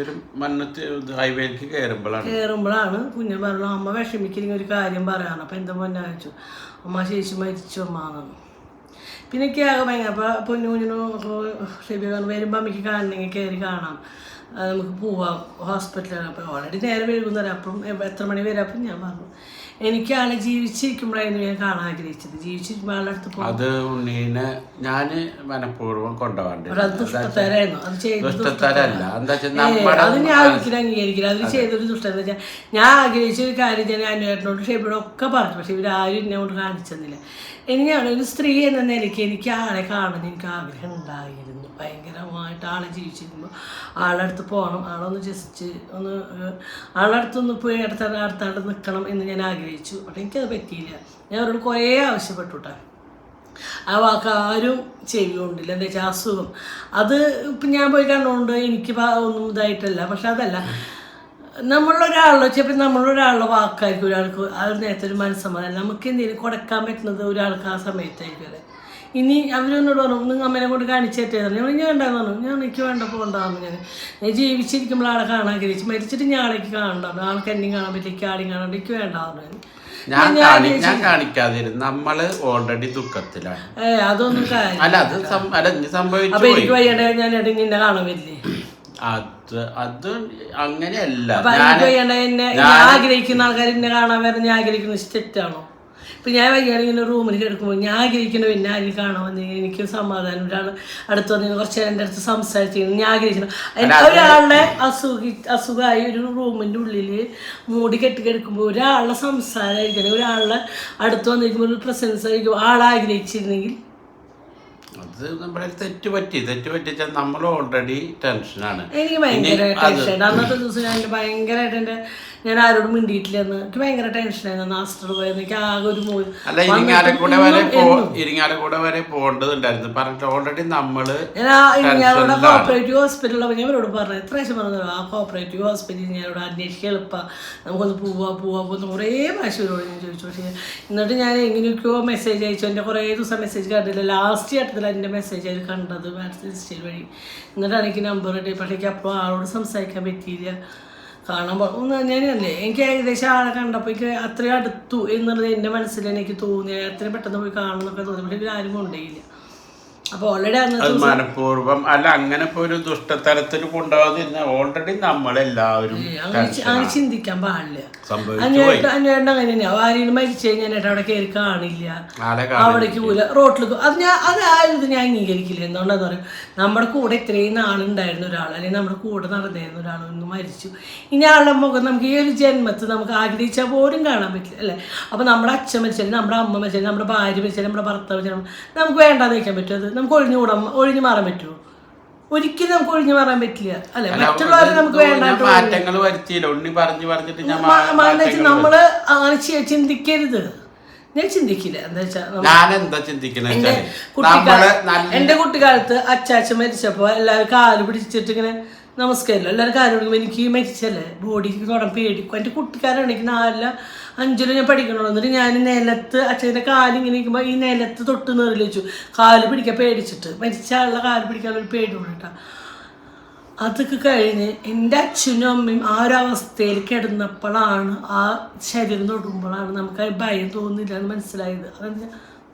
കയറുമ്പോഴാണ് കുഞ്ഞ് പറഞ്ഞു അമ്മ വിഷമിക്കുന്ന ഒരു കാര്യം പറയാറ്. അപ്പം എന്താ പൊന്നെ അയച്ചു, അമ്മ ചേച്ചി മരിച്ചു അമ്മ. പിന്നെ എനിക്ക് ആകെ ഭയങ്കര അപ്പോൾ പൊന്നു കുഞ്ഞിനോ ഷെബി വരുമ്പോൾ അമ്മയ്ക്ക് കാണണമെങ്കിൽ കയറി കാണാം, നമുക്ക് പോവാം ഹോസ്പിറ്റലാണ്. അപ്പോൾ ഓൾറെഡി നേരെ വൈകുന്നേരം, അപ്പം എത്ര മണി വരെ. അപ്പം ഞാൻ പറഞ്ഞു എനിക്ക് ആളെ ജീവിച്ചിരിക്കുമ്പോഴായിരുന്നു ഞാൻ കാണാൻ ആഗ്രഹിച്ചത്. ജീവിച്ചിരിക്കുമ്പോൾ ആളുടെ അടുത്ത് പോകും. അത് ഉണ്ണീനെ ഞാൻ മനഃപൂർവ്വം കൊണ്ടുപോകണ്ടേ, അത് ദുഷ്ടത്തരായിരുന്നു. അത് ചെയ്തത് അത് ഞാൻ ഒരിക്കലും അംഗീകരിക്കില്ല. അത് ചെയ്തൊരു ദുഷ്ടം എന്താ വെച്ചാൽ ഞാൻ ആഗ്രഹിച്ച ഒരു കാര്യം ഞാൻ അനുവേട്ടനോട് ഷെബിയോടൊക്കെ പറഞ്ഞു. പക്ഷെ ഇവരാരും എന്നെ കൊണ്ട് കാണിച്ചെന്നില്ല. ഇനി ഞാനൊരു സ്ത്രീ എന്ന നിലയ്ക്ക് എനിക്ക് ആളെ കാണുന്ന എനിക്ക് ആഗ്രഹം ഉണ്ടായിരുന്നു ഭയങ്കരമായിട്ട്. ആളെ ജീവിച്ചിരിക്കുമ്പോൾ ആളുടെ അടുത്ത് പോകണം, ആളൊന്ന് ജസ്റ്റ് ഒന്ന് ആളുടെ അടുത്തൊന്ന് പോയി അടുത്താണ്ട് നിൽക്കണം എന്ന് ഞാൻ ആഗ്രഹിച്ചു. പക്ഷെ എനിക്കത് പറ്റിയില്ല. ഞാൻ അവരോട് കുറേ ആവശ്യപ്പെട്ടു കേട്ടോ. ആ വാക്ക് ആരും ചെയ്യുകൊണ്ടില്ല. എന്താ വെച്ചാൽ അസുഖം അത് ഇപ്പം ഞാൻ പോയി കണ്ടുകൊണ്ട് എനിക്ക് ഒന്നും ഇതായിട്ടല്ല. പക്ഷെ അതല്ല, നമ്മളൊരാളുടെ ചിലപ്പോൾ നമ്മളൊരാളുടെ വാക്കായിരിക്കും ഒരാൾക്ക് ആ ഒരു നേരത്തെ ഒരു മനസ്സമാധാനം. നമുക്ക് എന്തെങ്കിലും കൊടുക്കാൻ പറ്റുന്നത് ഒരാൾക്ക് ആ സമയത്തായിരിക്കും അല്ലേ. ഇനി അവരൊന്നോട് പറഞ്ഞു നിങ്ങൾ അമ്മേനെ കൊണ്ട് കാണിച്ചേറ്റേ പറഞ്ഞു. ഞാൻ വേണ്ടാന്ന് പറഞ്ഞു. ഞാൻ എനിക്ക് വേണ്ട പോകണ്ടാന്ന്. ഞാൻ ജീവിച്ചിരിക്കുമ്പോൾ ആളെ കാണാൻ ആഗ്രഹിച്ചു, മരിച്ചിട്ട് ഞാളേക്ക് കാണണ്ടാണ്. ആൾക്ക് എന്നെയും കാണാൻ പറ്റില്ല, ആളെയും കാണാണ്ട് എനിക്ക് വേണ്ടാന്ന്. ഞാൻ കാണിക്കാതിരുന്നു. നമ്മള് ഓൾറെഡി ദുഃഖത്തിലാണ്. അതൊന്നും കാര്യം അപ്പൊ എനിക്ക് വയ്യണ്ടേ ഞാൻ ഇടയിൽ നിന്നെ കാണാൻ പറ്റില്ലേ. അത് അങ്ങനെയല്ല. ഞാൻ ആഗ്രഹിക്കുന്ന ആൾക്കാർ എന്നെ കാണാൻ വരുന്ന ഞാൻ ആഗ്രഹിക്കുന്നത് തെറ്റാണോ? ഇപ്പം ഞാൻ വയ്യാണെങ്കിൽ റൂമിൽ കിടക്കുമ്പോൾ ഞാൻ ആഗ്രഹിക്കണം പിന്നെ ആരും കാണാൻ വന്നെങ്കിൽ എനിക്ക് സമാധാനം. ഒരാൾ അടുത്ത് വന്നെങ്കിൽ കുറച്ച് എൻ്റെ അടുത്ത് സംസാരിച്ചിരുന്നു ഞാൻ ആഗ്രഹിക്കണം. ഒരാളുടെ അസുഖമായി ഒരു റൂമിൻ്റെ ഉള്ളിൽ മൂടി കെട്ടിക്കിടക്കുമ്പോൾ ഒരാളുടെ സംസാരമായിരിക്കണം, ഒരാളുടെ അടുത്ത് വന്നിരിക്കുമ്പോൾ ഒരു പ്രസൻസ് ആയിരിക്കും ആളാഗ്രഹിച്ചിരുന്നെങ്കിൽ. അത് നമ്മുടെ തെറ്റ് പറ്റിച്ചാൽ നമ്മൾ ഓൾറെഡി ടെൻഷനാണ്. എനിക്ക് ഭയങ്കര ടെൻഷൻ. അന്നത്തെ ദിവസം ഭയങ്കരമായിട്ട് ഞാൻ ആരോടും മിണ്ടിയിട്ടില്ല. എനിക്ക് ഭയങ്കര ടെൻഷനായിരുന്നു. ഹോസ്റ്റലിൽ പോയത് എനിക്ക് ആകെ ഒരു അല്ല ഇരിങ്ങാലക്കൂടെ വരെ പോകേണ്ടതുണ്ടായിരുന്നു പറഞ്ഞിട്ട് ഓൾറെഡി നമ്മള് ഇരിങ്ങാലൂടെ കോപ്പറേറ്റീവ് ഹോസ്പിറ്റലിൽ ഞാൻ ഇവരോട് പറഞ്ഞു എത്ര പ്രാവശ്യം പറഞ്ഞു ആ കോപ്പറേറ്റീവ് ഹോസ്പിറ്റലിൽ ഞാനിവിടെ അന്വേഷിക്കാൻ എളുപ്പമാണ്, നമുക്കൊന്ന് പോവാന്ന് കുറേ പ്രാവശ്യം ഇവരോട് ഞാൻ ചോദിച്ചു. പക്ഷേ എന്നിട്ട് ഞാൻ എങ്ങനെയൊക്കെയോ മെസ്സേജ് അയച്ചു. എൻ്റെ കുറേ ദിവസം മെസ്സേജ് കണ്ടില്ല. ലാസ്റ്റ് ഘട്ടത്തിൽ എൻ്റെ മെസ്സേജ് അതിൽ കണ്ടത് മെസ്സേജ് വഴി. എന്നിട്ടാണ് എനിക്ക് നമ്പർ കിട്ടി. പക്ഷേ എനിക്ക് അപ്പോൾ ആളോട് സംസാരിക്കാൻ പറ്റിയില്ല. കാണാൻ ഞാനല്ലേ എനിക്ക് ഏകദേശം ആളെ കണ്ടപ്പോൾ എനിക്ക് അത്രയും അടുത്തു എന്നുള്ളത് എൻ്റെ മനസ്സിൽ എനിക്ക് തോന്നി. അത്രയും പെട്ടെന്ന് പോയി കാണുന്നൊക്കെ തോന്നി. പക്ഷേ ആരും കൊണ്ടുപോയില്ല. അപ്പോൾ ഓൾറെഡി മനഃപൂർവ്വം അല്ല അങ്ങനെ ഇപ്പോൾ ഒരു ദുഷ്ടതരത്തിൽ കൊണ്ടുപോകാതിരുന്ന ഓൾറെഡി നമ്മളെല്ലാവരും അങ്ങനെ ചിന്തിക്കാൻ പാടില്ല. അന്വേഷണം അങ്ങനെ തന്നെയാണ്. ആരെങ്കിലും മരിച്ചു കഴിഞ്ഞാൽ അവിടെ കയറി കാണില്ല, അവിടേക്ക് പോകില്ല, റോട്ടിലേക്ക്. അത് ഞാൻ അംഗീകരിക്കില്ല. എന്തുകൊണ്ടാന്ന് പറയും, നമ്മുടെ കൂടെ ഇത്രയും നാളുണ്ടായിരുന്ന ഒരാൾ അല്ലെങ്കിൽ നമ്മുടെ കൂടെ നടന്നിരുന്ന ഒരാൾ ഒന്ന് മരിച്ചു. ഇനി ആളുടെ മുഖം നമുക്ക് ഈ ഒരു ജന്മത്തിൽ നമുക്ക് ആഗ്രഹിച്ചാൽ പോലും കാണാൻ പറ്റില്ല അല്ലേ. അപ്പോൾ നമ്മുടെ അച്ഛൻ മരിച്ചാലും നമ്മുടെ അമ്മ മരിച്ചാലും നമ്മുടെ ഭാര്യ മരിച്ചാലും നമ്മുടെ ഭർത്താവ് മരിച്ചാലും നമുക്ക് വേണ്ടാന്ന് വയ്ക്കാൻ പറ്റും. അത് നമുക്ക് ഒഴിഞ്ഞു മാറാൻ പറ്റുമോ? ഒരിക്കലും നമുക്ക് ഒഴിഞ്ഞു മാറാൻ പറ്റില്ല അല്ലെ. മറ്റുള്ളവരെ നമുക്ക് വേണ്ടായിട്ട് നമ്മള് അങ്ങനെ ചിന്തിക്കരുത്. ഞാൻ ചിന്തിക്കില്ല. എന്താ വെച്ചാൽ എന്റെ കുട്ടിക്കാലത്ത് അച്ചാച്ചൻ മരിച്ചപ്പോ എല്ലാവരും കാല് പിടിച്ചിട്ട് ഇങ്ങനെ നമസ്കാരം എല്ലാവരും കാര്യം കൊടുക്കുമ്പോൾ എനിക്ക് മരിച്ചല്ലേ ബോഡിക്ക് തൊടാൻ പേടിക്കും. എൻ്റെ കുട്ടിക്കാരാണെങ്കിൽ 4 5 ഞാൻ പഠിക്കണുള്ളൂ. എന്നിട്ട് ഞാൻ നിലത്ത് അച്ഛൻ്റെ കാലിങ്ങനെ ഇരിക്കുമ്പോൾ ഈ നിലത്ത് തൊട്ട് നേറിൽ വെച്ചു കാല് പിടിക്കാൻ പേടിച്ചിട്ട്. മരിച്ച ആളുടെ കാല് പിടിക്കാനൊരു പേടി കൊണ്ടിട്ടാ. അതൊക്കെ കഴിഞ്ഞ് എൻ്റെ അച്ഛനും അമ്മയും ആ ഒരു അവസ്ഥയിൽ കിടന്നപ്പോഴാണ് ആ ശരീരം തൊടുമ്പോഴാണ് നമുക്ക് ഭയം തോന്നില്ല എന്ന് മനസ്സിലായത്. അതെന്ന്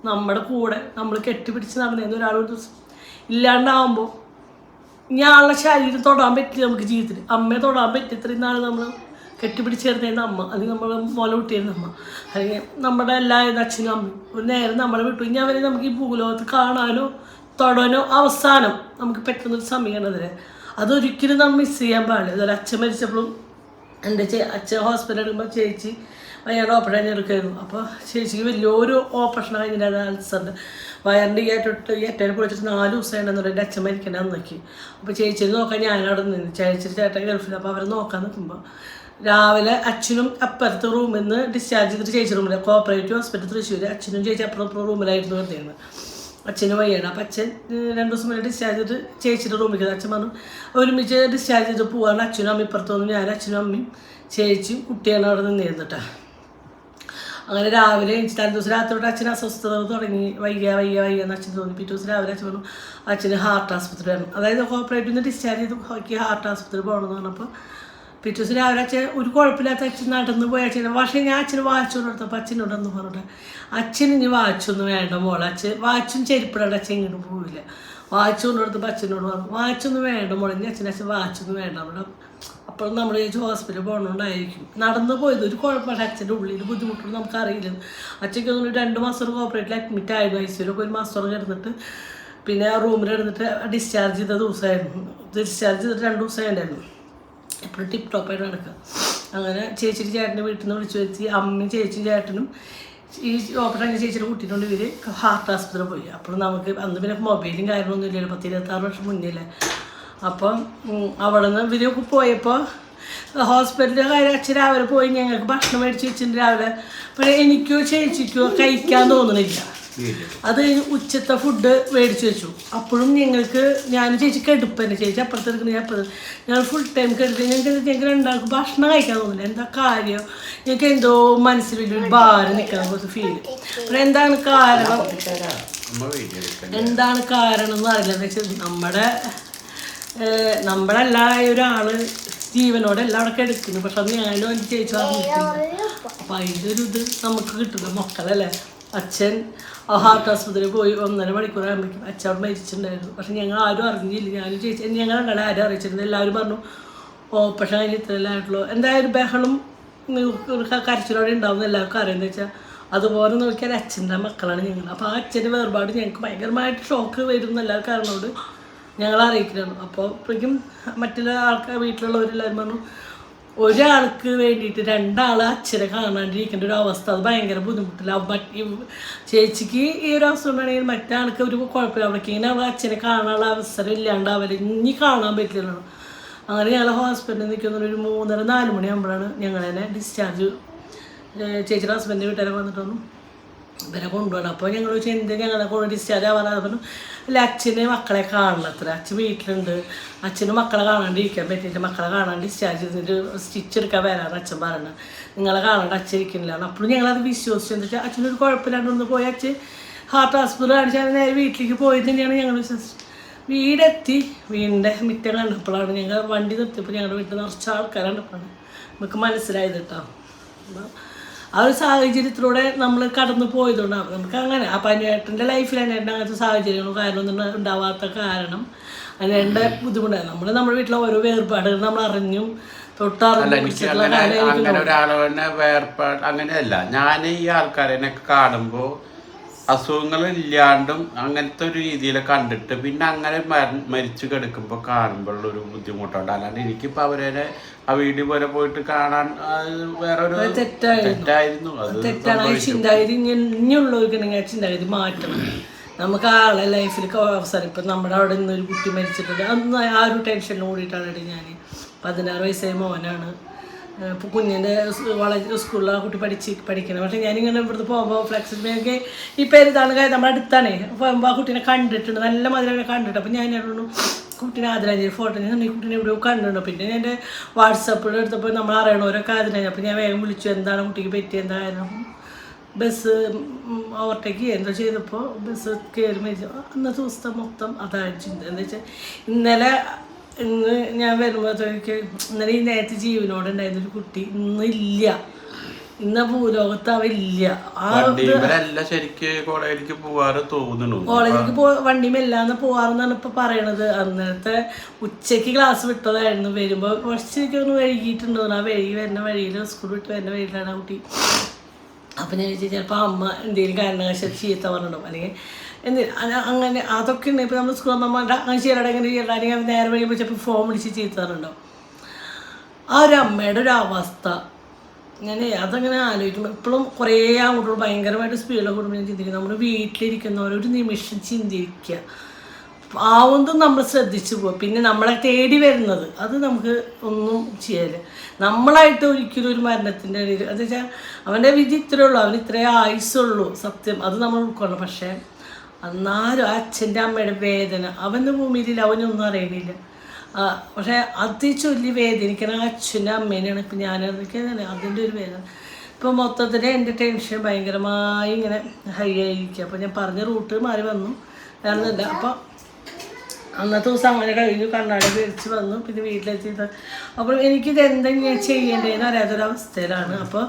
നമ്മുടെ കൂടെ നമ്മൾ കെട്ടിപ്പിടിച്ച് നടന്നേന്ന് ഒരാളൊരു ദിവസം ഇല്ലാണ്ടാവുമ്പോൾ ഇയാളുടെ ശരീരം തൊടാൻ പറ്റില്ല നമുക്ക് ജീവിതത്തിൽ. അമ്മയെ തൊടാൻ പറ്റി ഇത്രയും നാൾ നമ്മൾ കെട്ടിപ്പിടിച്ചേർന്നേന്ന അമ്മ, അത് നമ്മൾ മുല കുട്ടിയായിരുന്ന അമ്മ, അല്ലെങ്കിൽ നമ്മുടെ എല്ലാ അച്ഛനും അമ്മയും ഒരു നേരം നമ്മളെ വിട്ടു. ഇനി അവരെ നമുക്ക് ഈ ഭൂലോകത്ത് കാണാനോ തൊടാനോ അവസാനം നമുക്ക് പെട്ടെന്നൊരു സമയമാണതിന്. അതൊരിക്കലും നമ്മൾ മിസ് ചെയ്യാൻ പാടില്ല. അതുപോലെ അച്ഛൻ മരിച്ചപ്പോഴും എൻ്റെ അച്ഛൻ ഹോസ്പിറ്റലിൽ എടുക്കുമ്പോൾ ചേച്ചി വയ്യാണ്ട് ഓപ്പറേഷൻ കഴിഞ്ഞെടുക്കായിരുന്നു. അപ്പോൾ ചേച്ചിക്ക് വലിയൊരു ഓപ്പറേഷൻ കഴിഞ്ഞിട്ട് അൾസറിൻ്റെ വയറിൻ്റെ ഏറ്റവും പൊളിച്ചിട്ട് 4 ദിവസമായിട്ടുണ്ടെന്നുണ്ട് എൻ്റെ അച്ഛൻ മരിക്കേണ്ട അന്നേക്ക്. അപ്പോൾ ചേച്ചിയിൽ നോക്കാൻ ഞാനവിടെ നിന്ന് ചേട്ടൻ ഗൾഫിൽ. അപ്പോൾ അവരെ നോക്കാൻ നിൽക്കുമ്പോൾ രാവിലെ അച്ഛനും അപ്പുറത്തെ റൂമിൽ നിന്ന് ഡിസ്ചാർജ് ചെയ്തിട്ട് ചേച്ചി റൂമിൽ കോപ്പറേറ്റീവ് ഹോസ്പിറ്റൽ തൃശ്ശൂർ അച്ഛനും ചേച്ചി അപ്പുറത്തെ റൂമിലായിരുന്നു വരുന്നത്. അച്ഛന് വയ്യാണ്. അപ്പം അച്ഛൻ 2 ദിവസം മുന്നേ ഡിസ്ചാർജ് ചെയ്തിട്ട് ചേച്ചിയുടെ റൂമിൽ അച്ഛൻ പറഞ്ഞു ഒരുമിച്ച് ഡിസ്ചാർജ് ചെയ്ത് പോവാണ്. അച്ഛനും അമ്മയും ഇപ്പുറത്ത് വന്നു. ഞാൻ അച്ഛനും അമ്മയും ചേച്ചിയും കുട്ടിയാണ് അവിടെ നിന്നിരുന്നിട്ടാ. അങ്ങനെ രാവിലെ തലേ ദിവസം രാത്രിയോട്ട് അച്ഛന് അസ്വസ്ഥത തുടങ്ങി. വയ്യ എന്ന് അച്ഛൻ തോന്നി. പിറ്റേ ദിവസം രാവിലെ അച്ഛൻ പറഞ്ഞു അച്ഛന് ഹാർട്ട് ആസ്പത്രി വരണം. അതായത് കോപ്പറേറ്റീവിൽ നിന്ന് ഡിസ്ചാർജ് ചെയ്ത് ഹാർട്ട് ആസ്പത്രി പോകണമെന്ന് പറഞ്ഞപ്പോൾ പിറ്റേ ദിവസം രാവിലെ അച്ഛൻ ഒരു കുഴപ്പമില്ലാത്ത അച്ഛൻ നടന്ന് പോയി അച്ഛനെ. പക്ഷേ ഞാൻ അച്ഛന് വാച്ച് കൊടുത്തപ്പോൾ അച്ഛനോടൊന്ന് പറഞ്ഞിട്ട് അച്ഛന് ഇനി വാച്ചൊന്നും വേണ്ട മോളെ. അച്ഛൻ വാച്ചും ചെരുപ്പിടാണ്ട് അച്ഛൻ ഇങ്ങോട്ട് പോവില്ല. വാച്ച് കൊണ്ടുകൊടുത്തപ്പോൾ അച്ഛനോട് പറഞ്ഞു വാച്ചൊന്നും വേണ്ട മോളെ. ഇനി അച്ഛൻ വാച്ചൊന്നും വേണ്ട അവിടെ. അപ്പോൾ നമ്മൾ ചേച്ചി ഹോസ്പിറ്റലിൽ പോകണോണ്ടായിരിക്കും നടന്ന് പോയത്. ഒരു കുഴപ്പമില്ല. അച്ഛൻ്റെ ഉള്ളിൽ ബുദ്ധിമുട്ടൊന്നും നമുക്കറിയില്ല. അച്ഛക്ക് 2 മാസം കോപ്പറേറ്റിൽ അഡ്മിറ്റ് ആയിരുന്നു. ഐസിയിലൊക്കെ 1 മാസം കിടന്നിട്ട് പിന്നെ ആ റൂമിലെടുത്തിട്ട് ഡിസ്ചാർജ് ചെയ്ത ദിവസമായിരുന്നു. ഡിസ്ചാർജ് ചെയ്തിട്ട് 2 ദിവസം ഉണ്ടായിരുന്നു. എപ്പോഴും ടിപ്പ് ടോപ്പായിട്ട് നടക്കുക. അങ്ങനെ ചേച്ചിയുടെ ചേട്ടൻ്റെ വീട്ടിൽ നിന്ന് വിളിച്ചു വരുത്തി അമ്മയും ചേച്ചിയും ചേട്ടനും ഈ ഓപ്പറേഷൻ ചേച്ചിയുടെ കുട്ടീനോട് ഇവർ ഹാർട്ട് ആസ്പത്രി പോയി. അപ്പോൾ നമുക്ക് അന്ന് പിന്നെ മൊബൈലും കാര്യങ്ങളൊന്നും ഇല്ലല്ലോ. 10-26 വർഷം മുന്നേ. അപ്പം അവിടെ നിന്ന് ഇവരൊക്കെ പോയപ്പോൾ ഹോസ്പിറ്റലിൻ്റെ കാര്യം അച്ഛൻ രാവിലെ പോയി ഞങ്ങൾക്ക് ഭക്ഷണം മേടിച്ച് വെച്ചിട്ടുണ്ട് രാവിലെ. പക്ഷേ എനിക്കോ ചേച്ചിക്കോ കഴിക്കാൻ തോന്നണില്ല. അത് കഴിഞ്ഞ് ഉച്ചത്തെ ഫുഡ് മേടിച്ച് വെച്ചു. അപ്പോഴും ഞങ്ങൾക്ക് ഞാൻ ചേച്ചിക്ക് എടുപ്പന്നെ. ചേച്ചി അപ്പുറത്ത് എടുക്കുന്നത് ഞാൻ അപ്പുറത്ത്. ഞങ്ങൾ ഫുൾ ടൈം കെടുത്ത് ഞങ്ങൾക്ക് രണ്ടാൾക്ക് ഭക്ഷണം കഴിക്കാൻ തോന്നില്ല. എന്താ കാര്യം ഞങ്ങൾക്ക് എന്തോ മനസ്സിൽ വലിയൊരു ഭാരം നിൽക്കാൻ കുറച്ച് ഫീൽ. അപ്പോൾ എന്താണ് കാരണം എന്ന് അറിയില്ല. എന്താ വെച്ചാൽ നമ്മളെല്ലാ ഒരാൾ ജീവനോടെ എല്ലാം അവിടെ എടുക്കുന്നു. പക്ഷെ അത് ഞാനും എൻ്റെ ചേച്ചി അറിഞ്ഞിട്ടില്ല. അപ്പം അതിൻ്റെ ഒരു ഇത് നമുക്ക് കിട്ടുന്ന മക്കളല്ലേ. അച്ഛൻ ഹാർട്ട് ആസ്പത്രിയിൽ പോയി 1.5 മണിക്കൂർ ആകുമ്പോഴേക്കും അച്ഛൻ അവിടെ മരിച്ചിട്ടുണ്ടായിരുന്നു. പക്ഷെ ഞങ്ങൾ ആരും അറിഞ്ഞില്ല. ഞാനും ചേച്ചി ഞങ്ങൾ രണ്ടാളെ ആരും അറിയിച്ചിരുന്നു. എല്ലാവരും പറഞ്ഞു ഓപ്പറേഷൻ കഴിഞ്ഞ് ഇത്രയെല്ലാം ആയിട്ടുള്ളൂ. എന്തായാലും ബഹളം കരച്ചിലോടെ ഉണ്ടാവുന്ന എല്ലാവർക്കും അറിയാമെന്ന് വെച്ചാൽ അതുപോലെ നോക്കിയാൽ അച്ഛൻ്റെ മക്കളാണ് ഞങ്ങൾ. അപ്പോൾ ആ അച്ഛൻ്റെ വേർപാട് ഞങ്ങൾക്ക് ഭയങ്കരമായിട്ട് ഷോക്ക് വരുന്ന എല്ലാവർക്കും കാരണോട് ഞങ്ങൾ അറിയിക്കുന്നു. അപ്പോൾ അപ്പോഴേക്കും മറ്റുള്ള ആൾക്കാർ വീട്ടിലുള്ളവരെല്ലാവരും പറഞ്ഞു ഒരാൾക്ക് വേണ്ടിയിട്ട് 2 ആൾ അച്ഛനെ കാണാണ്ടിരിക്കേണ്ട ഒരു അവസ്ഥ. അത് ഭയങ്കര ബുദ്ധിമുട്ടില്ല. ചേച്ചിക്ക് ഈ ഒരു അവസ്ഥ കൊണ്ടാണെങ്കിൽ മറ്റാൾക്ക് ഒരു കുഴപ്പമില്ല. അവിടേക്ക് ഇങ്ങനെ അവൾ അച്ഛനെ കാണാനുള്ള അവസരം ഇല്ലാണ്ട് അവർ ഇനി കാണാൻ പറ്റില്ലല്ലോ. അങ്ങനെ ഞങ്ങൾ ഹോസ്പിറ്റലിൽ നിൽക്കുന്ന ഒരു 3:30-4 മണിയാകുമ്പോഴാണ് ഞങ്ങളെന്നെ ഡിസ്ചാർജ് ചേച്ചിയുടെ ഹസ്ബൻഡിൻ്റെ വീട്ടുകാരെ വന്നിട്ടൊന്നും ഇവരെ കൊണ്ടുപോകണം. അപ്പോൾ ഞങ്ങൾ ചോദിച്ചാൽ എന്ത് ഞങ്ങളെ കൊണ്ട് ഡിസ്ചാർജ് ആവാനാണ് പറഞ്ഞു. അല്ല അച്ഛന് മക്കളെ കാണണത്ര. അച്ഛൻ വീട്ടിലുണ്ട്. അച്ഛന് മക്കളെ കാണാണ്ടിരിക്കാൻ പറ്റിയിട്ട് മക്കളെ കാണാണ്ട് ഡിസ്ചാർജ് ചെയ്തിട്ട് സ്റ്റിച്ച് എടുക്കാൻ വരാറ് അച്ഛൻ പറഞ്ഞത്. നിങ്ങളെ കാണാണ്ട് അച്ഛൻ ഇരിക്കുന്നില്ലാണ്. അപ്പോഴും ഞങ്ങളത് വിശ്വസിച്ചു. എന്താ വെച്ചാൽ അച്ഛനൊരു കുഴപ്പമില്ലാണ്ട് ഒന്ന് പോയി അച്ഛൻ ഹാർട്ട് ആസ്പത്രി കാണിച്ചാൽ നേരെ വീട്ടിലേക്ക് പോയത് തന്നെയാണ് ഞങ്ങൾ വിശ്വസിച്ചത്. വീടെത്തി വീടിൻ്റെ മുറ്റം കണ്ടപ്പോഴാണ് ഞങ്ങൾ വണ്ടി നിർത്തിയപ്പോൾ ഞങ്ങളുടെ വീട്ടിൽ നിറച്ച ആൾക്കാർ കണ്ടപ്പോഴാണ് നമുക്ക് മനസ്സിലായത് കേട്ടോ. ആ ഒരു സാഹചര്യത്തിലൂടെ നമ്മൾ കടന്നു പോയതുകൊണ്ടാണ് നമുക്ക് അങ്ങനെ. അപ്പം അനിയേട്ടൻ്റെ ലൈഫിൽ അനിയേട്ടൻ അങ്ങനത്തെ സാഹചര്യങ്ങളും കാര്യമൊന്നും ഉണ്ടാവാത്ത കാരണം അനിയേട്ടൻ്റെ ബുദ്ധിമുട്ടാണ്. നമ്മുടെ വീട്ടിലെ ഓരോ വേർപാടുകൾ നമ്മൾ അറിഞ്ഞും അങ്ങനെ ഒരാളെ വേർപാട് അങ്ങനെയല്ല. ഞാൻ ഈ ആൾക്കാരെ കാണുമ്പോൾ അസുഖങ്ങളില്ലാണ്ടും അങ്ങനത്തെ ഒരു രീതിയിൽ കണ്ടിട്ട് പിന്നെ അങ്ങനെ മരിച്ചു കിടക്കുമ്പോൾ കാണുമ്പോഴുള്ളൊരു ബുദ്ധിമുട്ടുണ്ട്. അല്ലാണ്ട് എനിക്കിപ്പോൾ അവരെ ആ വീഡിയോ പോലെ പോയിട്ട് കാണാൻ വേറെ ഒരു തെറ്റായിരുന്നു. അത് ചിന്താഗതി ഇനിയുള്ളവർക്കുണ്ടെങ്കിൽ ആ ചിന്താഗതി മാറ്റണം. നമുക്ക് ആളെ ലൈഫിൽ അവസരം ഇപ്പം നമ്മുടെ അവിടെ നിന്നൊരു കുട്ടി മരിച്ചിട്ടുണ്ട്. അന്ന് ആ ഒരു ടെൻഷനിൽ കൂടിയിട്ടാണ് ഞാൻ 16 വയസ്സായ മോനാണ്. ഇപ്പോൾ കുഞ്ഞിൻ്റെ വളരെ സ്കൂളിൽ ആ കുട്ടി പഠിക്കണം. പക്ഷേ ഞാനിങ്ങനെ ഇവിടുന്ന് പോകുമ്പോൾ ഫ്ലെക്സിബിലിറ്റി ഈ പേരിതാണ് കാര്യം നമ്മുടെ അടുത്താണ്. പോകുമ്പോൾ ആ കുട്ടീനെ കണ്ടിട്ടുണ്ട്. നല്ല മധുരം കണ്ടിട്ട്. അപ്പോൾ ഞാൻ പറഞ്ഞു കുട്ടീനെ ആദരാഞ്ജലി ഫോട്ടോ ഞാൻ ഈ കുട്ടീനെ എവിടെയോ കണ്ടിട്ടുണ്ടോ. പിന്നെ ഞാൻ എൻ്റെ വാട്സപ്പിൽ എടുത്തപ്പോൾ നമ്മൾ അറിയണവരൊക്കെ ആദരാഞ്ജലി. അപ്പോൾ ഞാൻ വേഗം വിളിച്ചു എന്താണ് കുട്ടിക്ക് പറ്റിയ എന്താ കാര്യം. ബസ് ഓവർടേക്ക് എന്തോ ചെയ്തപ്പോൾ ബസ് കയറി മരിച്ചു. അന്നത്തെ ദിവസത്തെ മൊത്തം അതായത് ചിന്ത എന്താ വെച്ചാൽ ഇന്ന് ഞാൻ വരുമ്പോഴത്തേക്ക് ഇന്നലെ ഈ നേരത്തെ ജീവനോടെ ഉണ്ടായിരുന്നൊരു കുട്ടി ഇന്നില്ല. ഇന്ന ഭൂലോകത്ത് അവയില്ല. കോളേജിലേക്ക് പോവാറ് തോന്നുന്നു. കോളേജിലേക്ക് വണ്ടിമല്ലാന്ന് പോവാറെന്നാണ് ഇപ്പൊ പറയണത്. അന്നേരത്തെ ഉച്ചക്ക് ക്ലാസ് വിട്ടതായിരുന്നു. വരുമ്പോ കുറച്ചൊക്കെ ഒന്ന് വൈകിട്ടുണ്ടോ. ആ വരുന്ന വഴിയിൽ സ്കൂൾ വിട്ട് വരുന്ന വഴിയിലാണ് ആ കുട്ടി. അപ്പം ഞാൻ ചോദിച്ചാൽ ചിലപ്പോൾ അമ്മ എന്തെങ്കിലും കാരണവശാൽ ചീത്ത പറഞ്ഞിട്ടുണ്ടാവും. അല്ലെങ്കിൽ അങ്ങനെ അതൊക്കെ ഉണ്ട്. ഇപ്പോൾ നമ്മൾ സ്കൂൾ അമ്മ അങ്ങനെ ചെയ്യലാടെ എങ്ങനെ ചെയ്യല അല്ലെങ്കിൽ നേരെ വഴിയുമ്പോൾ ചിലപ്പോൾ ഫോം വിളിച്ച് ചീത്ത പറഞ്ഞിട്ടുണ്ടാവും. ആ ഒരു അമ്മയുടെ ഒരു അവസ്ഥ അതങ്ങനെ ആലോചിക്കുമ്പോൾ ഇപ്പോഴും കുറേ അങ്ങോട്ടും ഭയങ്കരമായിട്ട് സ്പീഡിലൊക്കെ കൂടുമ്പോൾ ഞാൻ ചിന്തിക്കും നമ്മൾ വീട്ടിലിരിക്കുന്നവർ ഒരു നിമിഷം ചിന്തിക്കുക, ആവുന്നതും നമ്മൾ ശ്രദ്ധിച്ചു പോകും. പിന്നെ നമ്മളെ തേടി വരുന്നത് അത് നമുക്ക് ഒന്നും ചെയ്യാല്ല. നമ്മളായിട്ട് ഒരിക്കലും ഒരു മരണത്തിൻ്റെ ഇടയിൽ അത് വെച്ചാൽ അവൻ്റെ വിധി ഇത്രയേ ഉള്ളൂ, അവന് ഇത്രയേ ആയുസുള്ളൂ, സത്യം അത് നമ്മൾ ഉൾക്കൊള്ളണം. പക്ഷേ എന്നാലും ആ അച്ഛൻ്റെ അമ്മയുടെ വേദന അവൻ്റെ ഭൂമിയിലില്ല, അവനൊന്നും അറിയണില്ല. പക്ഷേ അത് ചൊല്ലി വേദനിക്കണം ആ അച്ഛൻ്റെ അമ്മേനെയാണ്. ഇപ്പം ഞാനതൊക്കെ അതിൻ്റെ ഒരു വേദന. ഇപ്പോൾ മൊത്തത്തിൽ എൻ്റെ ടെൻഷൻ ഭയങ്കരമായി ഇങ്ങനെ ഹൈ ആയിരിക്കുക. അപ്പോൾ ഞാൻ പറഞ്ഞ റൂട്ട് മാറി വന്നു വേണമെന്നില്ല. അപ്പോൾ അന്നത്തെ ദിവസം അങ്ങനെ കഴിഞ്ഞു, കണ്ണാടി മേടിച്ച് വന്നു, പിന്നെ വീട്ടിലെത്തിയത്. അപ്പോൾ എനിക്കിത് എന്തെങ്കിലും ചെയ്യേണ്ടതെന്ന് അറിയാത്തൊരവസ്ഥയിലാണ്. അപ്പോൾ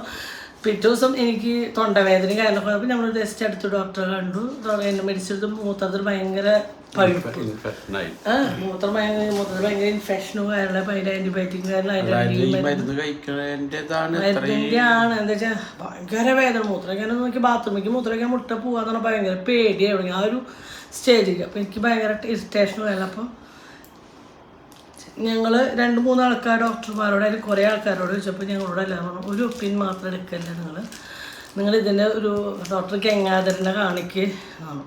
പിറ്റേ ദിവസം എനിക്ക് തൊണ്ടവേദന കാര്യങ്ങളൊക്കെ. അപ്പോൾ നമ്മൾ ടെസ്റ്റ് എടുത്ത് ഡോക്ടറെ കണ്ടു, എന്നെ മെഡിസിൻ മൂത്രത്തിൽ ഭയങ്കര പഴുപ്പ്, മൂത്രത്തിൽ ഭയങ്കര ഇൻഫെക്ഷനും കാര്യങ്ങളും. അപ്പോൾ അതിൻ്റെ ആൻറ്റിബയോട്ടിക് മരുന്നിൻ്റെ ആണ്. എന്താ വെച്ചാൽ ഭയങ്കര വേദന. മൂത്രമൊക്കെ നോക്കി ബാത്റൂമിലേക്ക് മൂത്രമൊക്കെ മുട്ട പോകാന്ന് പറഞ്ഞാൽ ഭയങ്കര പേടിയായി തുടങ്ങി ആ ഒരു സ്റ്റേജിൽ. അപ്പോൾ എനിക്ക് ഭയങ്കര ഇറിറ്റേഷനും വേണം. അപ്പോൾ ഞങ്ങൾ 2-3 ആൾക്കാർ ഡോക്ടർമാരോട് അതിൽ കുറേ ആൾക്കാരോട് ചോദിച്ചപ്പോൾ ഞങ്ങളോടല്ല പറഞ്ഞു, ഒരു ഒപ്പീനിയൻ മാത്രം എടുക്കല്ല, നിങ്ങൾ ഇതിൻ്റെ ഒരു ഡോക്ടർ ഗംഗാധരനെ കാണിക്ക് ആണ്.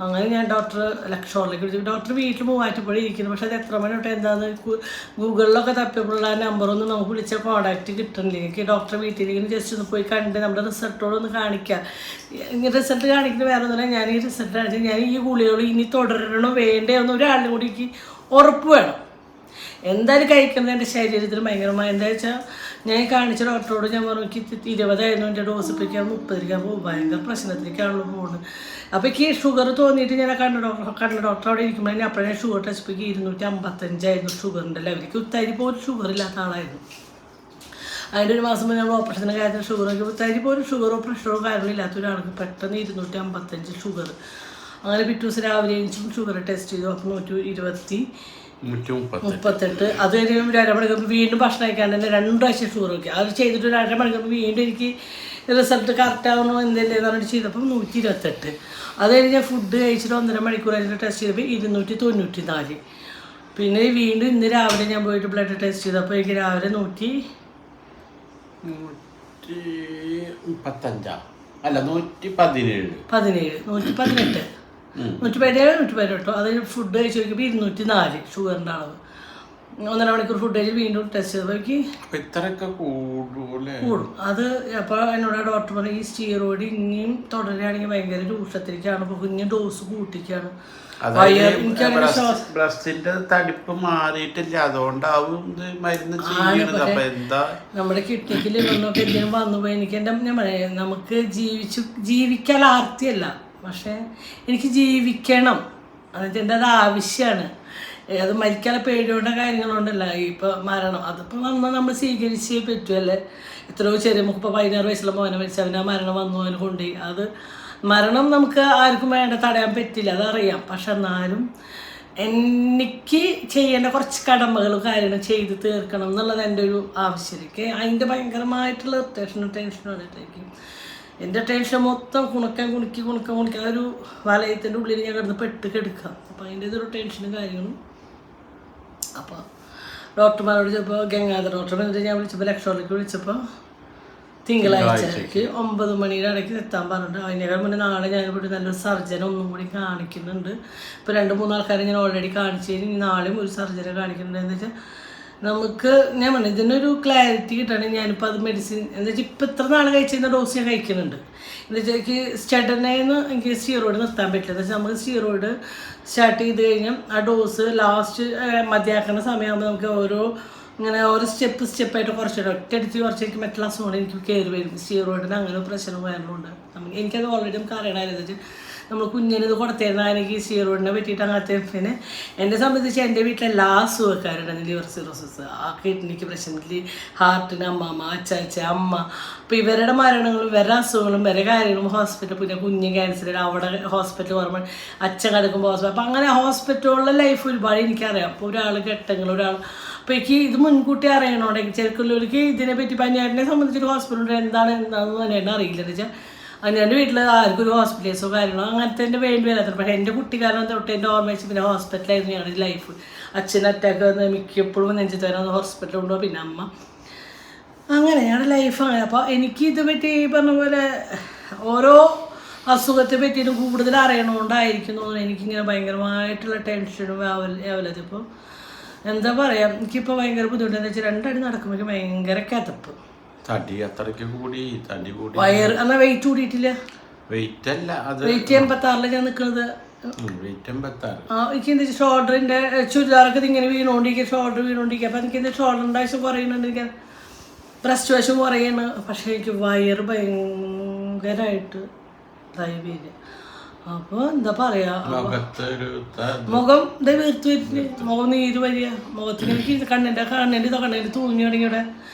അങ്ങനെ ഞാൻ ഡോക്ടർ ലക്ഷോറിലേക്ക് വിളിച്ചു. ഡോക്ടർ വീട്ടിൽ മൂവാറ്റുപുഴ ഇരിക്കുന്നു. പക്ഷേ അത് എത്ര മണി തൊട്ട് എന്താണെന്ന് ഗൂഗിളിലൊക്കെ തപ്പിയപ്പോഴുള്ള ആ നമ്പറൊന്നും നമുക്ക് വിളിച്ചാൽ കോൺടാക്റ്റ് കിട്ടുന്നില്ല. എനിക്ക് ഡോക്ടറെ വീട്ടിലേക്ക് ജസ്റ്റ് ഒന്ന് പോയി കണ്ട് നമ്മുടെ റിസൾട്ടോടൊന്ന് കാണിക്കാം. റിസൾട്ട് കാണിക്കുന്നത് വേറെ ഒന്നുമില്ല, ഞാൻ ഈ റിസൾട്ട് കാണിച്ചാൽ ഞാൻ ഈ ഗുളികൾ ഇനി തുടരണോ വേണ്ടയോ എന്ന് ഒരാളിനും കൂടി എനിക്ക് ഉറപ്പ് വേണം. എന്തായാലും കഴിക്കുന്നത് എൻ്റെ ശരീരത്തിൽ ഭയങ്കരമായി. എന്താ വെച്ചാൽ ഞാൻ കാണിച്ച ഡോക്ടറോട് ഞാൻ പറഞ്ഞു എനിക്ക് 20 എൻ്റെ ഡോസ് ഇപ്പോഴേക്ക് 30 പോകും, ഭയങ്കര പ്രശ്നത്തിലേക്കാണല്ലോ പോകുന്നത്. അപ്പോൾ എനിക്ക് ഷുഗർ തോന്നിയിട്ട് ഞാൻ കണ്ട ഡോക്ടർ അവിടെ ഇരിക്കുമ്പോൾ തന്നെ അപ്പോഴേ ഷുഗർ ടെസ്റ്റ് പോയി 255 ഷുഗറിൻ്റെ ലെവലിലേക്ക്. ഉത്തരി പോലും ഷുഗർ ഇല്ലാത്ത ആളായിരുന്നു. അതിൻ്റെ ഒരു മാസം മുന്നേ നമ്മൾ ഓപ്പറേഷൻ്റെ കാര്യത്തിൽ ഷുഗർ നോക്കി ഉത്തരി പോലും ഷുഗറോ പ്രഷറോ കാര്യങ്ങളോ ഇല്ലാത്ത ഒരാൾക്ക് പെട്ടെന്ന് 255 ഷുഗർ. അങ്ങനെ പിറ്റേ ദിവസം രാവിലെ എഴുതിച്ചും ഷുഗർ ടെസ്റ്റ് ചെയ്തു. അപ്പോൾ 138. അത് കഴിഞ്ഞ് 1 അരമണിക്കൂർ വീണ്ടും ഭക്ഷണം കഴിക്കാണ്ട് തന്നെ 2 പ്രാവശ്യം ഷുഗർ നോക്കി. അത് ചെയ്തിട്ട് 1 അരമണിക്കൂർ വീണ്ടും എനിക്ക് റിസൾട്ട് കറക്റ്റ് ആവണോ എന്തെങ്കിലും പറഞ്ഞിട്ട് ചെയ്തപ്പോൾ 128. അത് കഴിഞ്ഞ് ഞാൻ ഫുഡ് കഴിച്ചിട്ട് 1.5 മണിക്കൂർ കഴിഞ്ഞിട്ട് ടെസ്റ്റ് ചെയ്തപ്പോൾ 294. പിന്നെ വീണ്ടും ഇന്ന് രാവിലെ ഞാൻ പോയിട്ട് ബ്ലഡ് ടെസ്റ്റ് ചെയ്തപ്പോൾ എനിക്ക് രാവിലെ 118. 118 അത് ഫുഡ് കഴിച്ച് നോക്കിയപ്പോൾ 204 ഷുഗറിൻ്റെ അളവ്. 1.5 മണിക്കൂർ ഫുഡ് കഴിച്ച് വീണ്ടും ടെസ്റ്റ് ചെയ്തപ്പോൾ കൂടും. അത് അപ്പോൾ എന്നോട് ഡോക്ടർ പറഞ്ഞു ഈ സ്റ്റീറോയിഡ് ഇനിയും തുടരുകയാണെങ്കിൽ ഭയങ്കര രൂക്ഷത്തിലേക്കാണ്, അപ്പോൾ കുഞ്ഞ് ഡോസ് കൂട്ടിക്കാണ്. തടിപ്പ് മാറിയിട്ടില്ല, അതുകൊണ്ടാവും നമ്മുടെ കിഡ്നിക്ക് ലിവറിനൊക്കെ എന്തെങ്കിലും വന്നുപോയി. എനിക്ക് ഞാൻ പറയാം, നമുക്ക് ജീവിക്കാൻ ആർത്തിയല്ല, പക്ഷേ എനിക്ക് ജീവിക്കണം, അതെൻ്റെ അത് ആവശ്യമാണ്. അത് മരിക്കാനുള്ള പേടിയോടെ കാര്യങ്ങളുണ്ടല്ല. ഇപ്പോൾ മരണം അതിപ്പോൾ വന്നാൽ നമ്മൾ സ്വീകരിച്ചേ പറ്റുമല്ലേ. എത്രയോ ചെറിയ നമുക്കിപ്പോൾ 16 വയസ്സുള്ള മോനെ മരിച്ച അവന് ആ മരണം വന്നു, അവന് കൊണ്ടുപോയി. അത് മരണം നമുക്ക് ആർക്കും വേണ്ട, തടയാൻ പറ്റില്ല, അതറിയാം. പക്ഷെ എന്നാലും എനിക്ക് ചെയ്യേണ്ട കുറച്ച് കടമകളും കാര്യങ്ങളും ചെയ്ത് തീർക്കണം എന്നുള്ളത് എൻ്റെ ഒരു ആവശ്യമൊക്കെ. അതിൻ്റെ ഭയങ്കരമായിട്ടുള്ള ടെൻഷനും വന്നിട്ടേക്കും. എൻ്റെ ടെൻഷൻ മൊത്തം കുണുക്കി ആ ഒരു വലയത്തിൻ്റെ ഉള്ളിൽ ഞാൻ കിടന്ന് കെടുക്കാം. അപ്പോൾ അതിൻ്റെ ഇതൊരു ടെൻഷനും കാര്യങ്ങളും. അപ്പോൾ ഡോക്ടർമാരോട് ചിലപ്പോൾ ഗംഗാധര ഡോക്ടർ ഞാൻ വിളിച്ചപ്പോൾ ലക്ഷോറിലേക്ക് വിളിച്ചപ്പോൾ തിങ്കളാഴ്ചക്ക് 9 മണിയുടെ ഇടയ്ക്ക് എത്താൻ പറഞ്ഞിട്ട്. അതിനേക്കാൾ മുന്നേ നാളെ ഞാൻ ഇവിടെ നല്ലൊരു സർജനെ ഒന്നും കൂടി കാണിക്കുന്നുണ്ട്. ഇപ്പോൾ 2-3 ആൾക്കാരെ ഞാൻ ഓൾറെഡി കാണിച്ചു കഴിഞ്ഞ് ഇനി നാളെയും ഒരു സർജനെ കാണിക്കുന്നുണ്ട്. എന്താ വെച്ചാൽ നമുക്ക് ഞാൻ പറഞ്ഞു ഇതിനൊരു ക്ലാരിറ്റി കിട്ടണമെങ്കിൽ ഞാനിപ്പോൾ അത് മെഡിസിൻ എന്താ വെച്ചാൽ ഇപ്പോൾ ഇത്ര നാൾ കഴിച്ചിരുന്ന ഡോസ് ഞാൻ കഴിക്കുന്നുണ്ട്. എന്താ വെച്ചാൽ എനിക്ക് സ്റ്റഡനേന്ന് എനിക്ക് സ്റ്റീറോയിഡ് നിർത്താൻ പറ്റില്ല. എന്താ വെച്ചാൽ നമുക്ക് സ്റ്റീറോയിഡ് സ്റ്റാർട്ട് ചെയ്ത് കഴിഞ്ഞാൽ ആ ഡോസ് ലാസ്റ്റ് മതിയാക്കുന്ന സമയമാകുമ്പോൾ നമുക്ക് ഓരോ സ്റ്റെപ്പായിട്ട് കുറച്ചിട്ട് ഒറ്റയടിച്ച് കുറച്ചേക്ക് മറ്റുള്ള അസുഖങ്ങൾ എനിക്ക് കയറി വരും. സ്റ്റീറോയിഡിന് അങ്ങനെ പ്രശ്നം വരണമുണ്ട്. എനിക്കത് ഓൾറെഡി നമുക്ക് അറിയണമായിരുന്നു. വെച്ചാൽ നമ്മൾ കുഞ്ഞിനിത് കൊടുത്തിരുന്ന എനിക്ക് സ്റ്റീറോയിഡിനെ പറ്റിയിട്ട് അങ്ങനത്തെ. പിന്നെ എന്നെ സംബന്ധിച്ച് എൻ്റെ വീട്ടിലെല്ലാ അസുഖക്കാരുണ്ട്. ലിവർ സിറോസിസ്, ആ കിഡ്നിക്ക് പ്രശ്നത്തിൽ, ഹാർട്ടിന് അമ്മ, അച്ചാച്ച, അമ്മ. അപ്പോൾ ഇവരുടെ മരണങ്ങളും ഇവരുടെ അസുഖങ്ങളും ഇവരുടെ കാര്യങ്ങളും ഹോസ്പിറ്റൽ, പിന്നെ കുഞ്ഞ് ക്യാൻസർ അവിടെ ഹോസ്പിറ്റൽ പറയുമ്പോൾ അച്ഛൻ കിടക്കുമ്പോൾ ഹോസ്പിറ്റൽ. അപ്പോൾ അങ്ങനെ ഹോസ്പിറ്റലിലെ ലൈഫ് ഒരുപാട് എനിക്കറിയാം. അപ്പോൾ ഒരാൾ ഘട്ടങ്ങൾ ഒരാൾ അപ്പോൾ എനിക്ക് ഇത് മുൻകൂട്ടി അറിയണോണ്ടെങ്കിൽ ചെറുക്കുള്ളവർക്ക് ഇതിനെപ്പറ്റി പനിയാറ്റിനെ സംബന്ധിച്ചൊരു ഹോസ്പിറ്റൽ എന്താണെന്ന് തന്നെ അറിയില്ല. എന്ന് വെച്ചാൽ എൻ്റെ വീട്ടിൽ ആർക്കും ഒരു ഹോസ്പിറ്റൽസോ കാര്യങ്ങളോ അങ്ങനത്തെ എൻ്റെ വേണ്ടി വരാത്ത. പക്ഷേ എൻ്റെ കുട്ടിക്കാലം തൊട്ട് എൻ്റെ ഓർമ്മ വെച്ച് പിന്നെ ഹോസ്പിറ്റലായിരുന്നു ഞങ്ങളുടെ ലൈഫ്. അച്ഛൻ അറ്റാക്ക് വന്ന് മിക്കപ്പോഴും നെഞ്ചത്ത് വരാൻ ഹോസ്പിറ്റലിൽ കൊണ്ടുപോകും. പിന്നെ അമ്മ അങ്ങനെ ഞങ്ങളുടെ ലൈഫ് അങ്ങനെ. അപ്പോൾ എനിക്ക് ഇത് പറ്റി ഈ പറഞ്ഞ പോലെ ഓരോ അസുഖത്തെ പറ്റിയിട്ട് കൂടുതൽ അറിയണോണ്ടായിരിക്കും തോന്നുന്നു എനിക്കിങ്ങനെ ഭയങ്കരമായിട്ടുള്ള ടെൻഷനും ആവലത്. ഇപ്പോൾ എന്താ പറയുക, എനിക്കിപ്പോൾ ഭയങ്കര ബുദ്ധിമുട്ടെന്ന് വെച്ചാൽ 2 അടി നടക്കുമ്പോഴേക്കും ഭയങ്കര കിതപ്പ്, തടി അത്രയ്ക്ക് കൂടി, തടി കൂടി, വയറ് എന്നാൽ വെയിറ്റ് കൂടിയിട്ടില്ല. വെയിറ്റ് അല്ല, അത് വെയിറ്റ് 86 ഞാൻ നിൽക്കുന്നത്. വെയിറ്റ് 86. എനിക്ക് എന്താ ഷോൾഡറിൻ്റെ ചുരിദാറൊക്കെ ഇങ്ങനെ വീണോണ്ടിരിക്കുക, ഷോൾഡർ വീണോണ്ടിരിക്കുക. അപ്പം എനിക്ക് എന്താ ഷോൾഡറിൻ്റെ ആവശ്യം കുറയുന്നുണ്ട്, എനിക്ക് ബ്രസ്റ്റ് വശം കുറയുന്നു. പക്ഷേ എനിക്ക് വയറ് ഭയങ്കരമായിട്ട് ഇതായി വരിക. അപ്പോൾ എന്താ പറയുക, മുഖം ഇതേ വീർത്ത് വരില്ല, മുഖം നീര് വരിക, മുഖത്തിന് എനിക്ക് കണ്ണിൻ്റെ തൂങ്ങി തുടങ്ങിയുടെ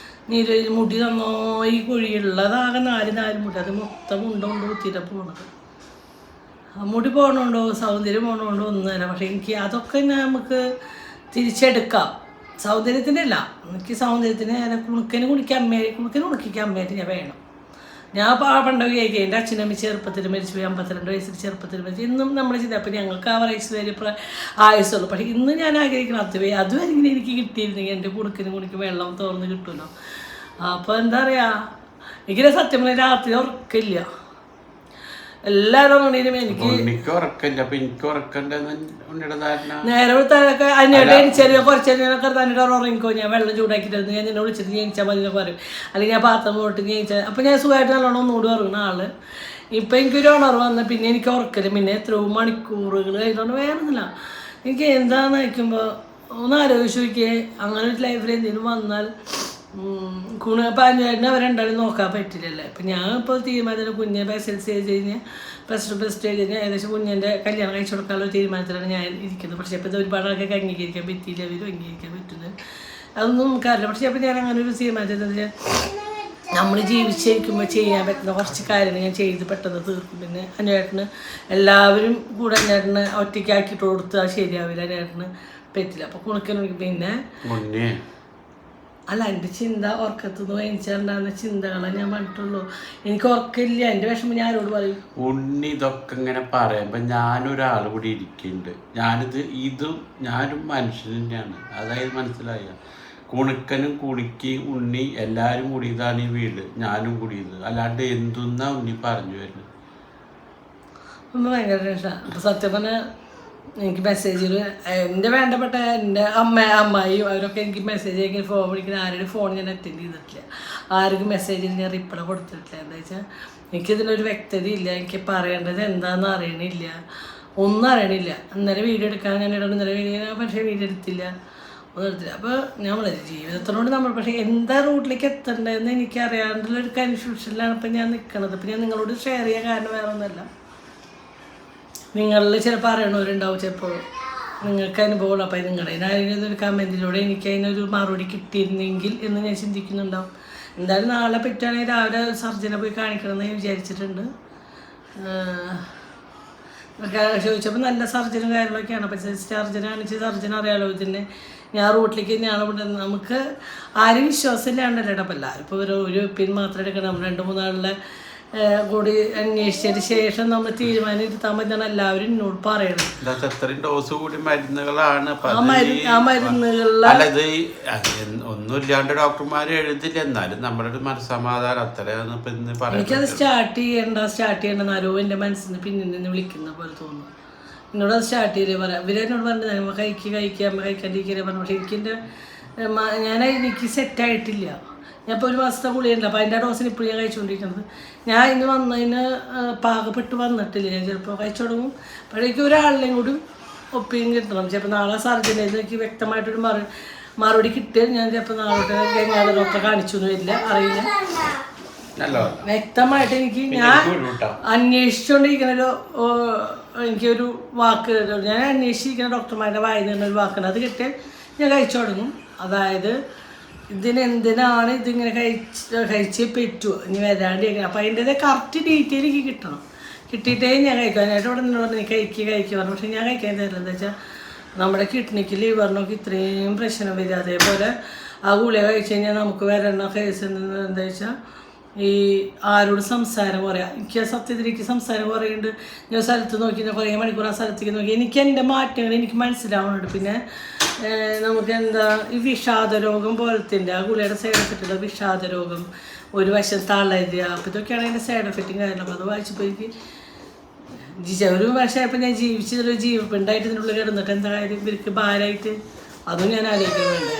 നീര്, മുടി നന്നായി കുഴിയുള്ളതാകെ 4 മുടി, അത് മൊത്തം കൊണ്ട് കുത്തിയിട്ടാണ് പോണത്. മുടി പോകണമുണ്ടോ സൗന്ദര്യം പോകണമുണ്ടോ ഒന്നുമല്ല. പക്ഷേ എനിക്ക് അതൊക്കെ നമുക്ക് തിരിച്ചെടുക്കാം. സൗന്ദര്യത്തിൻ്റെ അല്ല, എനിക്ക് സൗന്ദര്യത്തിന് കുണുക്കന് കുണിക്കാൻ അമ്മയായിട്ട് ഞാൻ വേണം. ഞാൻ പണ്ടൊക്കെ കേൾക്കുക എൻ്റെ അച്ഛനമ്മ ചെറുപ്പത്തിൽ മരിച്ചു പോയി, 52 വയസ്സിൽ ചെറുപ്പത്തിൽ മരിച്ചു. ഇന്നും നമ്മൾ ചെയ്താൽ അപ്പം ഞങ്ങൾക്ക് ആ വയസ്സ് വരെ ആയുസുള്ളൂ. പക്ഷേ ഇന്ന് ഞാൻ ആഗ്രഹിക്കണം അതുവരെ ഇങ്ങനെ എനിക്ക് കിട്ടിയിരുന്നെങ്കിൽ എൻ്റെ കുണുക്ക് വെള്ളം തുറന്ന് കിട്ടുമല്ലോ. അപ്പോൾ എന്താ പറയുക, എനിക്കിത് സത്യം പറഞ്ഞാൽ രാത്രി ഉറക്കില്ല. എല്ലാവരും എനിക്ക് നേരെ വിളിത്താനൊക്കെ അതിനായിട്ട് എനിച്ചറിയോ കുറച്ചൊക്കെ തന്നെ ഉറങ്ങിക്കോ, ഞാൻ വെള്ളം ചൂടാക്കിയിട്ടായിരുന്നു, ഞാൻ നിന്നെ വിളിച്ചിട്ട് ജനിച്ചാൽ മതി പറയും, അല്ലെങ്കിൽ ഞാൻ പാത്രം പോയിട്ട് ജനിച്ചാൽ. അപ്പം ഞാൻ സുഖമായിട്ട് നല്ലോണം ഒന്നുകൂടി ഉറങ്ങുന്ന ആള്. ഇപ്പം എനിക്കൊരു ഉണർവ് വന്നാൽ പിന്നെ എനിക്ക് ഉറക്കില്ല. പിന്നെ എത്രയോ മണിക്കൂറുകൾ കഴിഞ്ഞുകൊണ്ട് വേണമെന്നില്ല. എനിക്ക് എന്താണെന്ന് വയ്ക്കുമ്പോൾ ഒന്ന് ആലോചിച്ച് നോക്കിയേ, അങ്ങനെ ഒരു ലൈഫിൽ എന്തെങ്കിലും വന്നാൽ പാഞ്ഞായിട്ടിന് അവരുണ്ടാലും നോക്കാൻ പറ്റില്ലല്ലേ. ഇപ്പം ഞാൻ ഇപ്പോൾ തീരുമാനത്തിൽ കുഞ്ഞെ SLC കഴിഞ്ഞ് +2 കഴിഞ്ഞ് ഏകദേശം കുഞ്ഞിൻ്റെ കല്യാണം കഴിച്ചു കൊടുക്കാനുള്ള തീരുമാനത്തിലാണ് ഞാൻ ഇരിക്കുന്നത്. പക്ഷേ ഇപ്പോൾ ഇത് ഒരുപാട് ആൾക്കൊക്കെ അംഗീകരിക്കാൻ പറ്റിയില്ല, അവരും അംഗീകരിക്കാൻ പറ്റുന്നത് അതൊന്നും നമുക്കറിയില്ല. പക്ഷേ അപ്പോൾ ഞാൻ അങ്ങനെ ഒരു തീരുമാനത്തിൽ നമ്മൾ ജീവിച്ചിരിക്കുമ്പോൾ ചെയ്യാൻ പറ്റുന്ന കുറച്ച് കാര്യങ്ങൾ ഞാൻ ചെയ്ത് പെട്ടെന്ന് തീർക്കും. പിന്നെ അന്വേട്ടന് എല്ലാവരും കൂടെ അന്വേട്ടന് ഒറ്റയ്ക്കാക്കിയിട്ട് കൊടുത്താൽ ശരിയാവില്ല, അന്വേട്ടന് പറ്റില്ല. അപ്പോൾ കുണുക്കനുണ്ടെങ്കിൽ പിന്നെ അല്ല, എൻ്റെ ചിന്ത ഉറക്കത്തുനിന്ന് വഹിച്ചിട്ടുണ്ടാകുന്ന ചിന്തകളെ ഞാൻ പറഞ്ഞിട്ടുള്ളൂ. എനിക്ക് ഉറക്കില്ല, എൻ്റെ വിഷമം ഞാൻ ആരോട് പറയും. ഉണ്ണി ഇതൊക്കെ ഇങ്ങനെ പറയുമ്പോൾ ഞാനൊരാൾ കൂടി ഇരിക്കുന്നുണ്ട്. ഞാനും മനുഷ്യൻ തന്നെയാണ്. അതായത് മനസ്സിലായ കുണുക്കനും കുണിക്കും ഉണ്ണി എല്ലാവരും കൂടിയതാണ് ഈ വീട്, ഞാനും കൂടിയത്. അല്ലാണ്ട് എന്തെന്നാ ഉണ്ണി പറഞ്ഞു വരുന്നത്. ഭയങ്കര ടെൻഷനാണ് സത്യം പറഞ്ഞാൽ. എനിക്ക് മെസ്സേജിൽ എൻ്റെ വേണ്ടപ്പെട്ട എൻ്റെ അമ്മായിയും അവരൊക്കെ എനിക്ക് മെസ്സേജ് അയക്കാൻ ഫോൺ വിളിക്കുന്ന ആരുടെ ഫോൺ ഞാൻ അറ്റൻഡ് ചെയ്തിട്ടില്ല, ആർക്കും മെസ്സേജിൽ ഞാൻ റിപ്ലൈ കൊടുത്തിട്ടില്ല. എന്താ വെച്ചാൽ എനിക്കിതിനൊരു വ്യക്തത ഇല്ല, എനിക്ക് പറയേണ്ടത് എന്താണെന്ന് അറിയണില്ല, ഒന്നും അറിയണില്ല. ഇന്നലെ വീഡിയോ എടുക്കാൻ ഞാൻ ഇന്നലെ വീഡിയോ പക്ഷേ വീഡിയോ എടുത്തില്ല, ഒന്നും എടുത്തില്ല. അപ്പോൾ നമ്മൾ ജീവിതത്തിനോട് നമ്മൾ പക്ഷേ എന്താ റൂട്ടിലേക്ക് എത്തേണ്ടതെന്ന് എനിക്ക് അറിയാണ്ടുള്ളൊരു കൺഫ്യൂഷനിലാണ് ഇപ്പം ഞാൻ നിൽക്കണത്. ഇപ്പം ഞാൻ നിങ്ങളോട് ഷെയർ ചെയ്യാൻ കാരണം വേറെ ഒന്നുമല്ല, നിങ്ങളിൽ ചിലപ്പോൾ അറിയണവരുണ്ടാവും, ചിലപ്പോൾ നിങ്ങൾക്ക് അനുഭവമുള്ളൂ. അപ്പോൾ നിങ്ങളുടെ അതിനൊരു കമൻറ്റിലൂടെ എനിക്ക് അതിനൊരു മറുപടി കിട്ടിയിരുന്നെങ്കിൽ എന്ന് ഞാൻ ചിന്തിക്കുന്നുണ്ടാവും. എന്തായാലും നാളെ പറ്റുകയാണെങ്കിൽ രാവിലെ സർജനെ പോയി കാണിക്കണമെന്ന് ഞാൻ വിചാരിച്ചിട്ടുണ്ട്. ചോദിച്ചപ്പോൾ നല്ല സർജനും കാര്യങ്ങളൊക്കെയാണ്. അപ്പോൾ സർജനെ കാണിച്ച് സർജൻ അറിയാലോ ഇതിൻ്റെ ഞാൻ റൂട്ടിലേക്ക് ഞാൻ നമുക്ക് ആരും വിശ്വാസമില്ലാണ്ടല്ലോ. അപ്പോൾ എല്ലാവരും ഇപ്പോൾ ഒരു പിൻ മാത്രം എടുക്കണം. നമ്മൾ 2-3 ആളുടെ കൂടി അന്വേഷിച്ചതിന് ശേഷം നമ്മൾ തീരുമാനം എടുത്താൽ മതിയാണ് എല്ലാവരും എന്നോട് പറയണം. ഡോസ് കൂടി മരുന്നുകളാണ് ആ മരുന്നുകളിൽ ഒന്നുമില്ലാണ്ട് ഡോക്ടർമാർ എഴുതില്ല, എന്നാലും നമ്മുടെ ഒരു മനസ്സമാധാനം അത്രയാണ് ഇപ്പം ഇന്ന് പറയുന്നത്. എനിക്കത് സ്റ്റാർട്ട് ചെയ്യേണ്ട ആരോ എൻ്റെ മനസ്സിൽ നിന്ന് പിന്നിൽ നിന്ന് വിളിക്കുന്ന പോലെ തോന്നുന്നു. എന്നോട് അത് സ്റ്റാർട്ട് ചെയ്തേ പറയാം. ഇവരെന്നോട് പറഞ്ഞത് നമ്മൾ കഴിക്കുക അമ്മ കഴിക്കാണ്ടിരിക്കുക പറഞ്ഞു. പക്ഷേ എനിക്ക് സെറ്റായിട്ടില്ല. ഞാൻ ഇപ്പോൾ 1 മാസത്തെ ഗുളിയുണ്ടല്ലോ, അപ്പോൾ അതിൻ്റെ ഡോസിന് ഇപ്പോഴും ഞാൻ കഴിച്ചുകൊണ്ടിരിക്കുന്നത്. ഞാൻ ഇന്ന് വന്നതിന് പാകപ്പെട്ട് വന്നിട്ടില്ല, ഞാൻ ചിലപ്പോൾ കഴിച്ചു തുടങ്ങും. അപ്പോഴേക്കും ഒരാളിനെയും കൂടി ഒപ്പിയും കിട്ടണം. ചിലപ്പോൾ നാളെ സർജനെ എനിക്ക് വ്യക്തമായിട്ടൊരു മറുപടി കിട്ടിയാൽ ഞാൻ ചിലപ്പോൾ നാളെ കഴിഞ്ഞാൽ ഡോക്ടറെ കാണിച്ചൊന്നും വരില്ല, അറിയില്ല. വ്യക്തമായിട്ട് എനിക്ക് ഞാൻ അന്വേഷിച്ചുകൊണ്ടിരിക്കുന്നൊരു എനിക്കൊരു വാക്ക്, ഞാൻ അന്വേഷിച്ചിരിക്കുന്ന ഡോക്ടർമാരുടെ വായിൽ നിന്നൊരു വാക്കാണ്. അത് കിട്ടിയാൽ ഞാൻ കഴിച്ചു തുടങ്ങും. അതായത് ഇതിനെന്തിനാണ് ഇതിങ്ങനെ കഴിച്ചേ പറ്റുമോ, ഇനി വരാണ്ടിരിക്കണം. അപ്പോൾ അതിൻ്റെത് കറക്റ്റ് ഡീറ്റെയിൽ എനിക്ക് കിട്ടണം. കിട്ടിയിട്ടേ ഞാൻ കഴിക്കാനായിട്ട് ഇവിടെ നിന്ന് പറഞ്ഞു കഴിക്കുക പറഞ്ഞു. പക്ഷേ ഞാൻ കഴിക്കാൻ തരില്ല. എന്താ വെച്ചാൽ നമ്മുടെ കിഡ്നിക്ക് ലിവറിനൊക്കെ ഇത്രയും പ്രശ്നം വരിക. അതേപോലെ ആ ഗുളിക കഴിച്ച് കഴിഞ്ഞാൽ നമുക്ക് വരണ കേസ് എന്താ വെച്ചാൽ ഈ ആരോട് സംസാരം പറയാം. എനിക്ക് സത്യത്തിലേക്ക് സംസാരം കുറയുന്നുണ്ട്. ഞാൻ സ്ഥലത്ത് നോക്കി കുറേ മണിക്കൂർ ആ സ്ഥലത്തേക്ക് നോക്കി എനിക്ക് എൻ്റെ മാറ്റങ്ങൾ എനിക്ക് മനസ്സിലാവുന്നുണ്ട്. പിന്നെ നമുക്ക് എന്താ ഈ വിഷാദരോഗം പോലത്തെ ആ ഗുളിയുടെ സൈഡ് എഫക്റ്റുള്ള വിഷാദരോഗം, ഒരു വശം തളരുക, അപ്പോൾ ഇതൊക്കെയാണ് അതിൻ്റെ സൈഡ് എഫക്റ്റും കാര്യങ്ങളും. അപ്പോൾ അത് വായിച്ചപ്പോൾ എനിക്ക് ഒരു വർഷമായപ്പോൾ ഞാൻ ജീവിച്ചതൊരു ജീവപ്പിണ്ടായിട്ട് ഇതിനുള്ളിൽ കിടന്നിട്ട് എന്താ കാര്യം, ഇവർക്ക് ഭാരമായിട്ട് അതും ഞാൻ ആലോചിക്കുന്നുണ്ട്.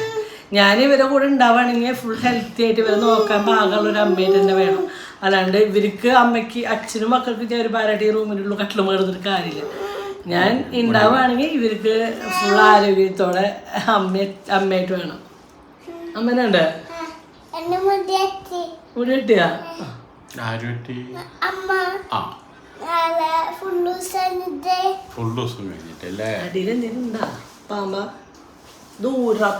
ഞാൻ ഇവരെ കൂടെ ഉണ്ടാവുകയാണെങ്കിൽ ഫുൾ ഹെൽത്തി ആയിട്ട് ഇവരെ നോക്കാൻ പാകമുള്ളൊരു അമ്മയായിട്ട് തന്നെ വേണം. അല്ലാണ്ട് ഇവർക്ക് അമ്മയ്ക്ക് അച്ഛനും മക്കൾക്ക് ഒരു ഭാരമായിട്ട് ഈ റൂമിലുള്ള കട്ടിലും കിടന്നിട്ട് കാര്യമില്ല. ഞാൻ ഉണ്ടാവുകയാണെങ്കിൽ ഇവർക്ക് ഫുൾ ആരോഗ്യത്തോടെ അമ്മയായിട്ട് വേണം. അമ്മനുണ്ട് മുടി കിട്ടിയാ അടിയിലെന്തിനുണ്ടാ പാമ്പ ദൂരം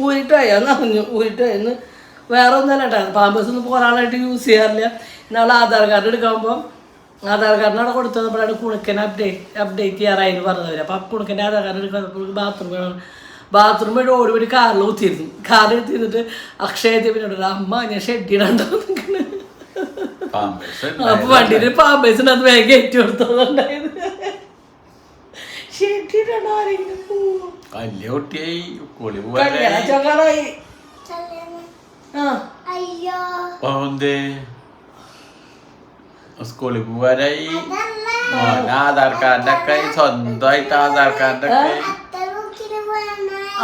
ഊരിട്ടോയെന്ന് ഊരിട്ടോയെന്ന് വേറെ ഒന്നല്ല കേട്ടോ. പാമ്പേഴ്സ് ഒന്നും ഒരാളായിട്ട് യൂസ് ചെയ്യാറില്ല. നമ്മൾ ആധാർ കാർഡ് എടുക്കുമ്പോൾ ആധാർ കാർഡിന് അവിടെ കൊടുത്തപ്പോഴാണ് കുണുക്കനെ അപ്ഡേറ്റ് ചെയ്യാറായിരുന്നു പറഞ്ഞവർ. അപ്പോൾ ആ കുണുക്കൻ്റെ ആധാർ കാർഡ് എടുക്കാൻ ബാത്റൂം വഴി ഓടി കാറിൽ കുത്തിയിരുന്നു. കാറിൽ കുത്തിയിരുന്നിട്ട് അക്ഷയത്തെ പിന്നെ അമ്മ ഞാൻ ഷെഡിയിടണ്ടോ അപ്പൊ വണ്ടിയിൽ പാമ്പേഴ്സ് ഉണ്ട്, അത് വേഗം കയറ്റി കൊടുത്തതുണ്ടായത്. ഷെഡിയിടണോ ആരെങ്കിലും ചോക്കാറായി. സ്കൂളിൽ പോവാനായി ആധാർ കാർഡൊക്കെ സ്വന്തമായിട്ട് ആധാർ കാർഡൊക്കെ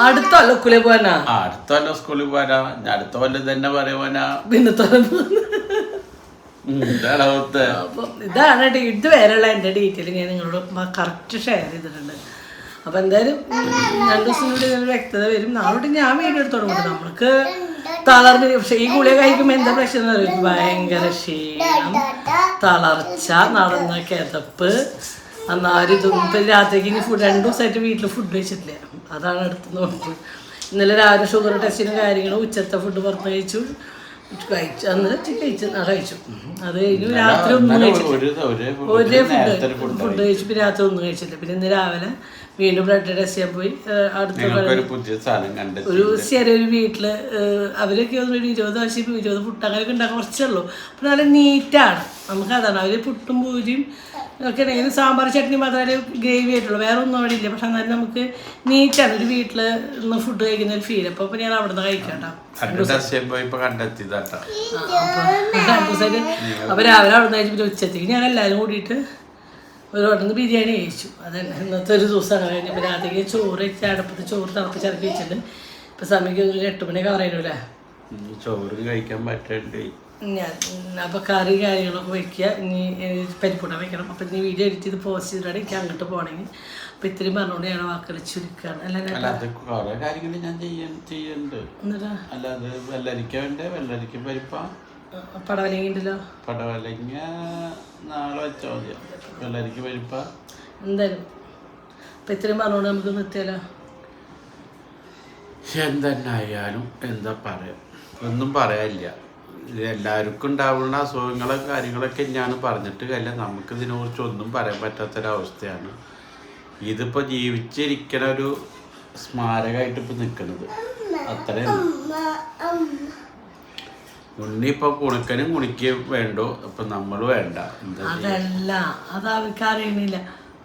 അടുത്തല്ലോ സ്കൂളിൽ പോവാനാ, അടുത്തല്ലോ സ്കൂളിൽ പോവാനാ, അടുത്ത കൊല്ലം തന്നെ പറയുവാനാ. പിന്നത്തെ ഇതാണ് ഇത് വരെയുള്ള എൻ്റെ ഡീറ്റെയിൽ ഞാൻ നിങ്ങളോട് കറക്റ്റ് ഷെയർ ചെയ്തിട്ടുണ്ട്. അപ്പോൾ എന്തായാലും 2 ദിവസത്തിനുള്ളിൽ ഇതിന് വ്യക്തത വരും. നാളോട്ട് ഞാൻ വീഡിയോ എടുത്ത് തുടങ്ങും. നമുക്ക് തളർന്ന് പക്ഷേ ഈ ഗുളിക കഴിക്കുമ്പോൾ എന്താ പ്രശ്നം എന്ന് പറയും, ഭയങ്കര ക്ഷീണം, തളർച്ച, നടന്ന കിതപ്പ്, എന്നാലും ഇതും ഇപ്പം രാത്രിക്ക് ഇനി 2 ദിവസമായിട്ട് വീട്ടിൽ ഫുഡ് കഴിച്ചിട്ടില്ല. അതാണ് അടുത്ത് നോക്കുന്നത്. ഇന്നലെ രാവിലെ ഷുഗർ ടെസ്റ്റിനും കാര്യങ്ങളും ഉച്ചത്തെ ഫുഡ് പുറത്ത് കഴിച്ചു അന്നേരം കഴിച്ചു. അത് കഴിഞ്ഞു രാത്രി ഒന്നും കഴിച്ചില്ല, ഒരേ ഫുഡ് കഴിച്ചു. പിന്നെ രാത്രി ഒന്നും കഴിച്ചില്ല. പിന്നെ ഇന്ന് രാവിലെ വീണ്ടും ബ്ലഡ് ടെസ്റ്റ് ചെയ്യാൻ പോയി. അടുത്ത ഒരു ചെറിയൊരു വീട്ടില് അവരൊക്കെ 20 പുട്ട് അങ്ങനെയൊക്കെ ഉണ്ടാക്കാൻ കുറച്ചുള്ളൂ. അപ്പം നല്ല നീറ്റാണ്. നമുക്ക് അതാണ് അവർ പുട്ടും പൂരിയും ഒക്കെ ഉണ്ടെങ്കിലും സാമ്പാർ ചട്നി മാത്രമേ ഗ്രേവി ആയിട്ടുള്ളൂ, വേറെ ഒന്നും അവിടെ ഇല്ല. പക്ഷെ എന്നാലും നമുക്ക് നീറ്റാണ് ഒരു വീട്ടിൽ നിന്ന് ഫുഡ് കഴിക്കുന്ന ഒരു ഫീൽ. അപ്പോൾ ഞാൻ അവിടെ നിന്ന് കഴിക്കാട്ടോ. അപ്പൊ രാവിലെ അവിടെ നിന്ന് കഴിച്ചു. ഉച്ചത്തേക്ക് ഞാൻ എല്ലാവരും കൂടിയിട്ട് ഒരു വട്ടം ബിരിയാണി കഴിച്ചു. അതന്നെ ഇന്നത്തെ ഒരു ദിവസം അങ്ങനെ കഴിഞ്ഞപ്പോൾ രാത്രിക്ക് ചോറ് വെച്ച് അടുപ്പത്ത് ചോറ് തിളപ്പിച്ചിറക്കി വെച്ചിട്ടുണ്ട്. ഇപ്പം സമയത്ത് 8 മണിയൊക്കെ പറയുമല്ലേ ചോറ് കഴിക്കാൻ പറ്റണ്ടേ. ഞാൻ അപ്പോൾ കറി കാര്യങ്ങളൊക്കെ വയ്ക്കുക. ഇനി പരിപ്പൂട്ട വയ്ക്കണം. അപ്പം ഇനി വീഡിയോ എഡിറ്റ് ചെയ്ത് പോസ്റ്റ് ചെയ്തിട്ടാണ് എനിക്ക് അങ്ങോട്ട് പോകണമെങ്കിൽ. അപ്പം ഇത്രയും പറഞ്ഞുകൊണ്ട് ഞാൻ വാക്കുകൾ ചുരുക്കുകയാണ്. അല്ലാതെ കുറെ കാര്യങ്ങൾ ഞാൻ ചെയ്യുന്നുണ്ട്. അല്ലാതെ വെള്ളരിക്ക വേണ്ടേ, വെള്ളരിക്ക പരിപ്പ പടവലങ്ങ ഉണ്ടല്ലോ, പടവലങ്ങ നാളെ വെച്ചാൽ മതി. വെള്ളരിക്ക പരിപ്പ എന്തായാലും അപ്പം ഇത്രയും പറഞ്ഞുകൊണ്ട് നമുക്ക് നിർത്തിയാലോ. എന്തെന്നായാലും എന്താ പറയാ, ഒന്നും പറയാനില്ല. എല്ലാവർക്കും ഉണ്ടാവുന്ന അസുഖങ്ങളും കാര്യങ്ങളൊക്കെ ഞാൻ പറഞ്ഞിട്ട് കാര്യമില്ല. നമുക്ക് ഇതിനെക്കുറിച്ച് ഒന്നും പറയാൻ പറ്റാത്തൊരവസ്ഥയാണ്. ഇതിപ്പോൾ ജീവിച്ചിരിക്കണ ഒരു സ്മാരകമായിട്ട് ഇപ്പം നിൽക്കുന്നത് അത്രയും. ഉണ്ണിപ്പോൾ കുണുക്കനും കുണിക്ക് വേണ്ടോ, അപ്പം നമ്മൾ വേണ്ട. അതല്ല, അത് അവർക്ക് അറിയണില്ല.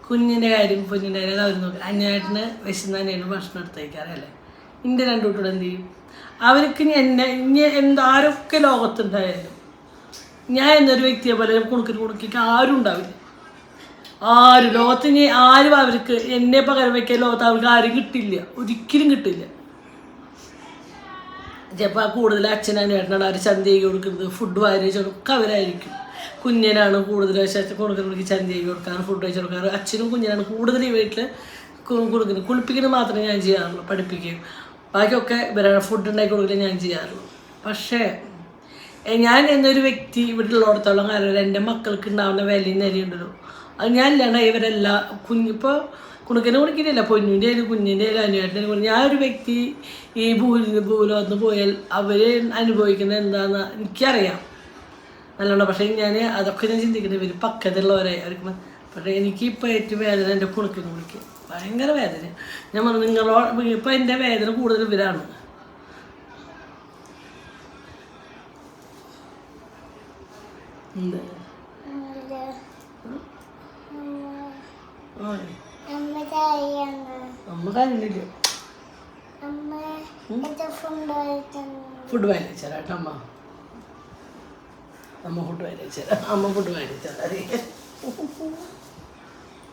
കുഞ്ഞിൻ്റെ കാര്യം കുഞ്ഞിൻ്റെ കാര്യം അവർ നോക്കി. അന്വേഷണത്തിന് വിശന്നതിനും ഭക്ഷണം എടുത്തേക്കാറല്ലേ. എൻ്റെ 2 കുട്ടിയോട് എന്ത് ചെയ്യും അവർക്ക്? ആരൊക്കെ ലോകത്തുണ്ടായാലും ഞാൻ എന്നൊരു വ്യക്തിയെ പോലെ കുണുക്കിട്ട് ആരും ഉണ്ടാവില്ല. ആരും ലോകത്തിന് ആരും അവർക്ക് എന്നെ പകരം വയ്ക്കാൻ ലോകത്ത് അവർക്ക് ആരും കിട്ടില്ല, ഒരിക്കലും കിട്ടില്ല. ചിലപ്പോൾ കൂടുതൽ അച്ഛനാണ് അവർ ചന്തയായി കൊടുക്കുന്നത്, ഫുഡ് വാരി ഒക്കെ അവരായിരിക്കും. കുഞ്ഞിനാണ് കൂടുതൽ കുണുക്കിന് ചന്തയായി കൊടുക്കാറ്, ഫുഡ് വെച്ച് കൊടുക്കാറ്. അച്ഛനും കുഞ്ഞിനാണ് കൂടുതൽ ഈ വീട്ടിൽ കൊടുക്കുന്നത്. കുളിപ്പിക്കുന്നത് മാത്രമേ ഞാൻ ചെയ്യാറുള്ളൂ, പഠിപ്പിക്കുകയും ബാക്കിയൊക്കെ ഇവരാണ് ഫുഡ് ഉണ്ടാക്കി കൊടുക്കുകയും ഞാൻ ചെയ്യാറുള്ളൂ. പക്ഷേ ഞാൻ എന്നൊരു വ്യക്തി ഇവിടെ ഉള്ളിടത്തോളം കാര്യം എൻ്റെ മക്കൾക്ക് ഉണ്ടാവുന്ന വിലയും നിലയുണ്ടല്ലോ, അത് ഞാൻ ഇല്ലാണ്ട് ഇവരെല്ലാം ഇപ്പോൾ കുണുക്കനെ കുണിക്കില്ല, പൊന്നിൻ്റെ ആയാലും കുഞ്ഞിൻ്റെ ആയാലും അനുവേട്ടനെ ഞാൻ ഒരു വ്യക്തി ഈ ഭൂലോകത്ത് പോയാൽ അവർ അനുഭവിക്കുന്നത് എന്താണെന്ന് എനിക്കറിയാം നല്ലോണം. പക്ഷേ ഞാൻ അതൊക്കെ ഞാൻ ചിന്തിക്കുന്നത് ഇവർ പക്കത്തുള്ളവരായി അവർക്ക്. പക്ഷേ എനിക്കിപ്പോൾ ഏറ്റവും വേദന എൻ്റെ കുണുക്കിന് കുണിക്കും. ഭയങ്കര വേദന. ഞാൻ പറഞ്ഞു നിങ്ങളോട് ഇപ്പം എൻ്റെ വേദന കൂടുതൽ ഇവരാണ്. എന്ത് അമ്മ കാര്യമില്ല. ഫുഡ് വാങ്ങി വെച്ചാൽ കേട്ടോ അമ്മ. അമ്മ ഫുഡ് വാങ്ങി വെച്ചാൽ അമ്മ ഫുഡ് വാങ്ങി വെച്ചാൽ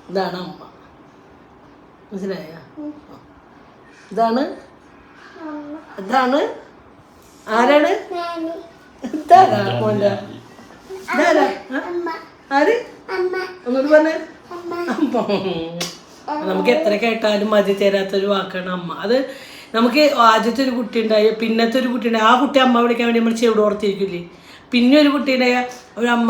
ഇതാണ് അമ്മ. മനസ്സിലായ? ഇതാണ് ഇതാണ് ആരാണ്? ഇതാരാ മോൻ്റെ? ഇതാരാ? ആര്? ഒന്നോട് പറഞ്ഞേ. നമുക്ക് എത്ര കേട്ടാലും മതി തരാത്തൊരു വാക്കാണ് അമ്മ. അത് നമുക്ക് ആദ്യത്തെ ഒരു കുട്ടി ഉണ്ടായി, പിന്നത്തെ ഒരു കുട്ടി ഉണ്ടായി, ആ കുട്ടി അമ്മ വിളിക്കാൻ വേണ്ടി നമ്മൾ ചെവിടെ ഓർത്തിരിക്കില്ലേ. പിന്നെ ഒരു കുട്ടി ഉണ്ടായ ഒരു അമ്മ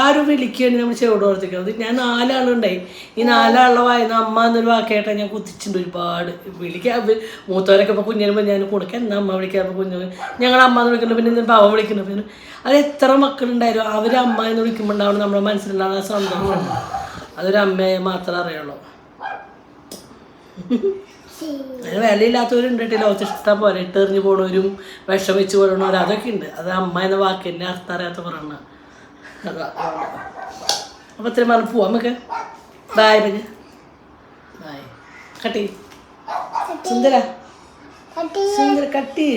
ആരും വിളിക്കുകയാണ് നമ്മൾ ചെവിടെ ഓർത്തിരിക്കുന്നത്. ഞാൻ 4 ആളുണ്ടായി. ഈ 4 ആളുടെ വായന അമ്മ എന്നൊരു വാക്കായിട്ടാണ് ഞാൻ കുത്തിച്ചിട്ടുണ്ട് ഒരുപാട്. വിളിക്കാൻ മൂത്തവരൊക്കെ ഇപ്പോൾ കുഞ്ഞിനുമ്പോൾ ഞാൻ കൊടുക്കാൻ എന്നാ അമ്മ വിളിക്കാൻ കുഞ്ഞു ഞങ്ങൾ അമ്മ എന്ന് വിളിക്കുന്നത്. പിന്നെ പാവ വിളിക്കുന്നത്. പിന്നെ അത് എത്ര മക്കളുണ്ടായാലും അവർ അമ്മ എന്ന് വിളിക്കുമ്പോൾ ഉണ്ടാവണം നമ്മുടെ മനസ്സിലുണ്ടാകുന്ന സന്തോഷം. അതൊരു അമ്മയെ മാത്രമേ അറിയുള്ളൂ. അതിന് വിലയില്ലാത്തവരുണ്ട് ലോകത്ത് ഇഷ്ടം പോലെ. ഇട്ടെറിഞ്ഞ് പോണവരും വിഷം വെച്ച് പോരണവരും അതൊക്കെ ഉണ്ട്. അത് അമ്മ എന്ന വാക്കിൻ്റെ അർത്ഥം അറിയാത്ത പറയണ അതാ. അപ്പം ഇത്രയും പറഞ്ഞ് പോവാം നമുക്ക്. ബായ് പിന്നെ ബായ്. കട്ടി സുന്ദര സുന്ദര കട്ടി.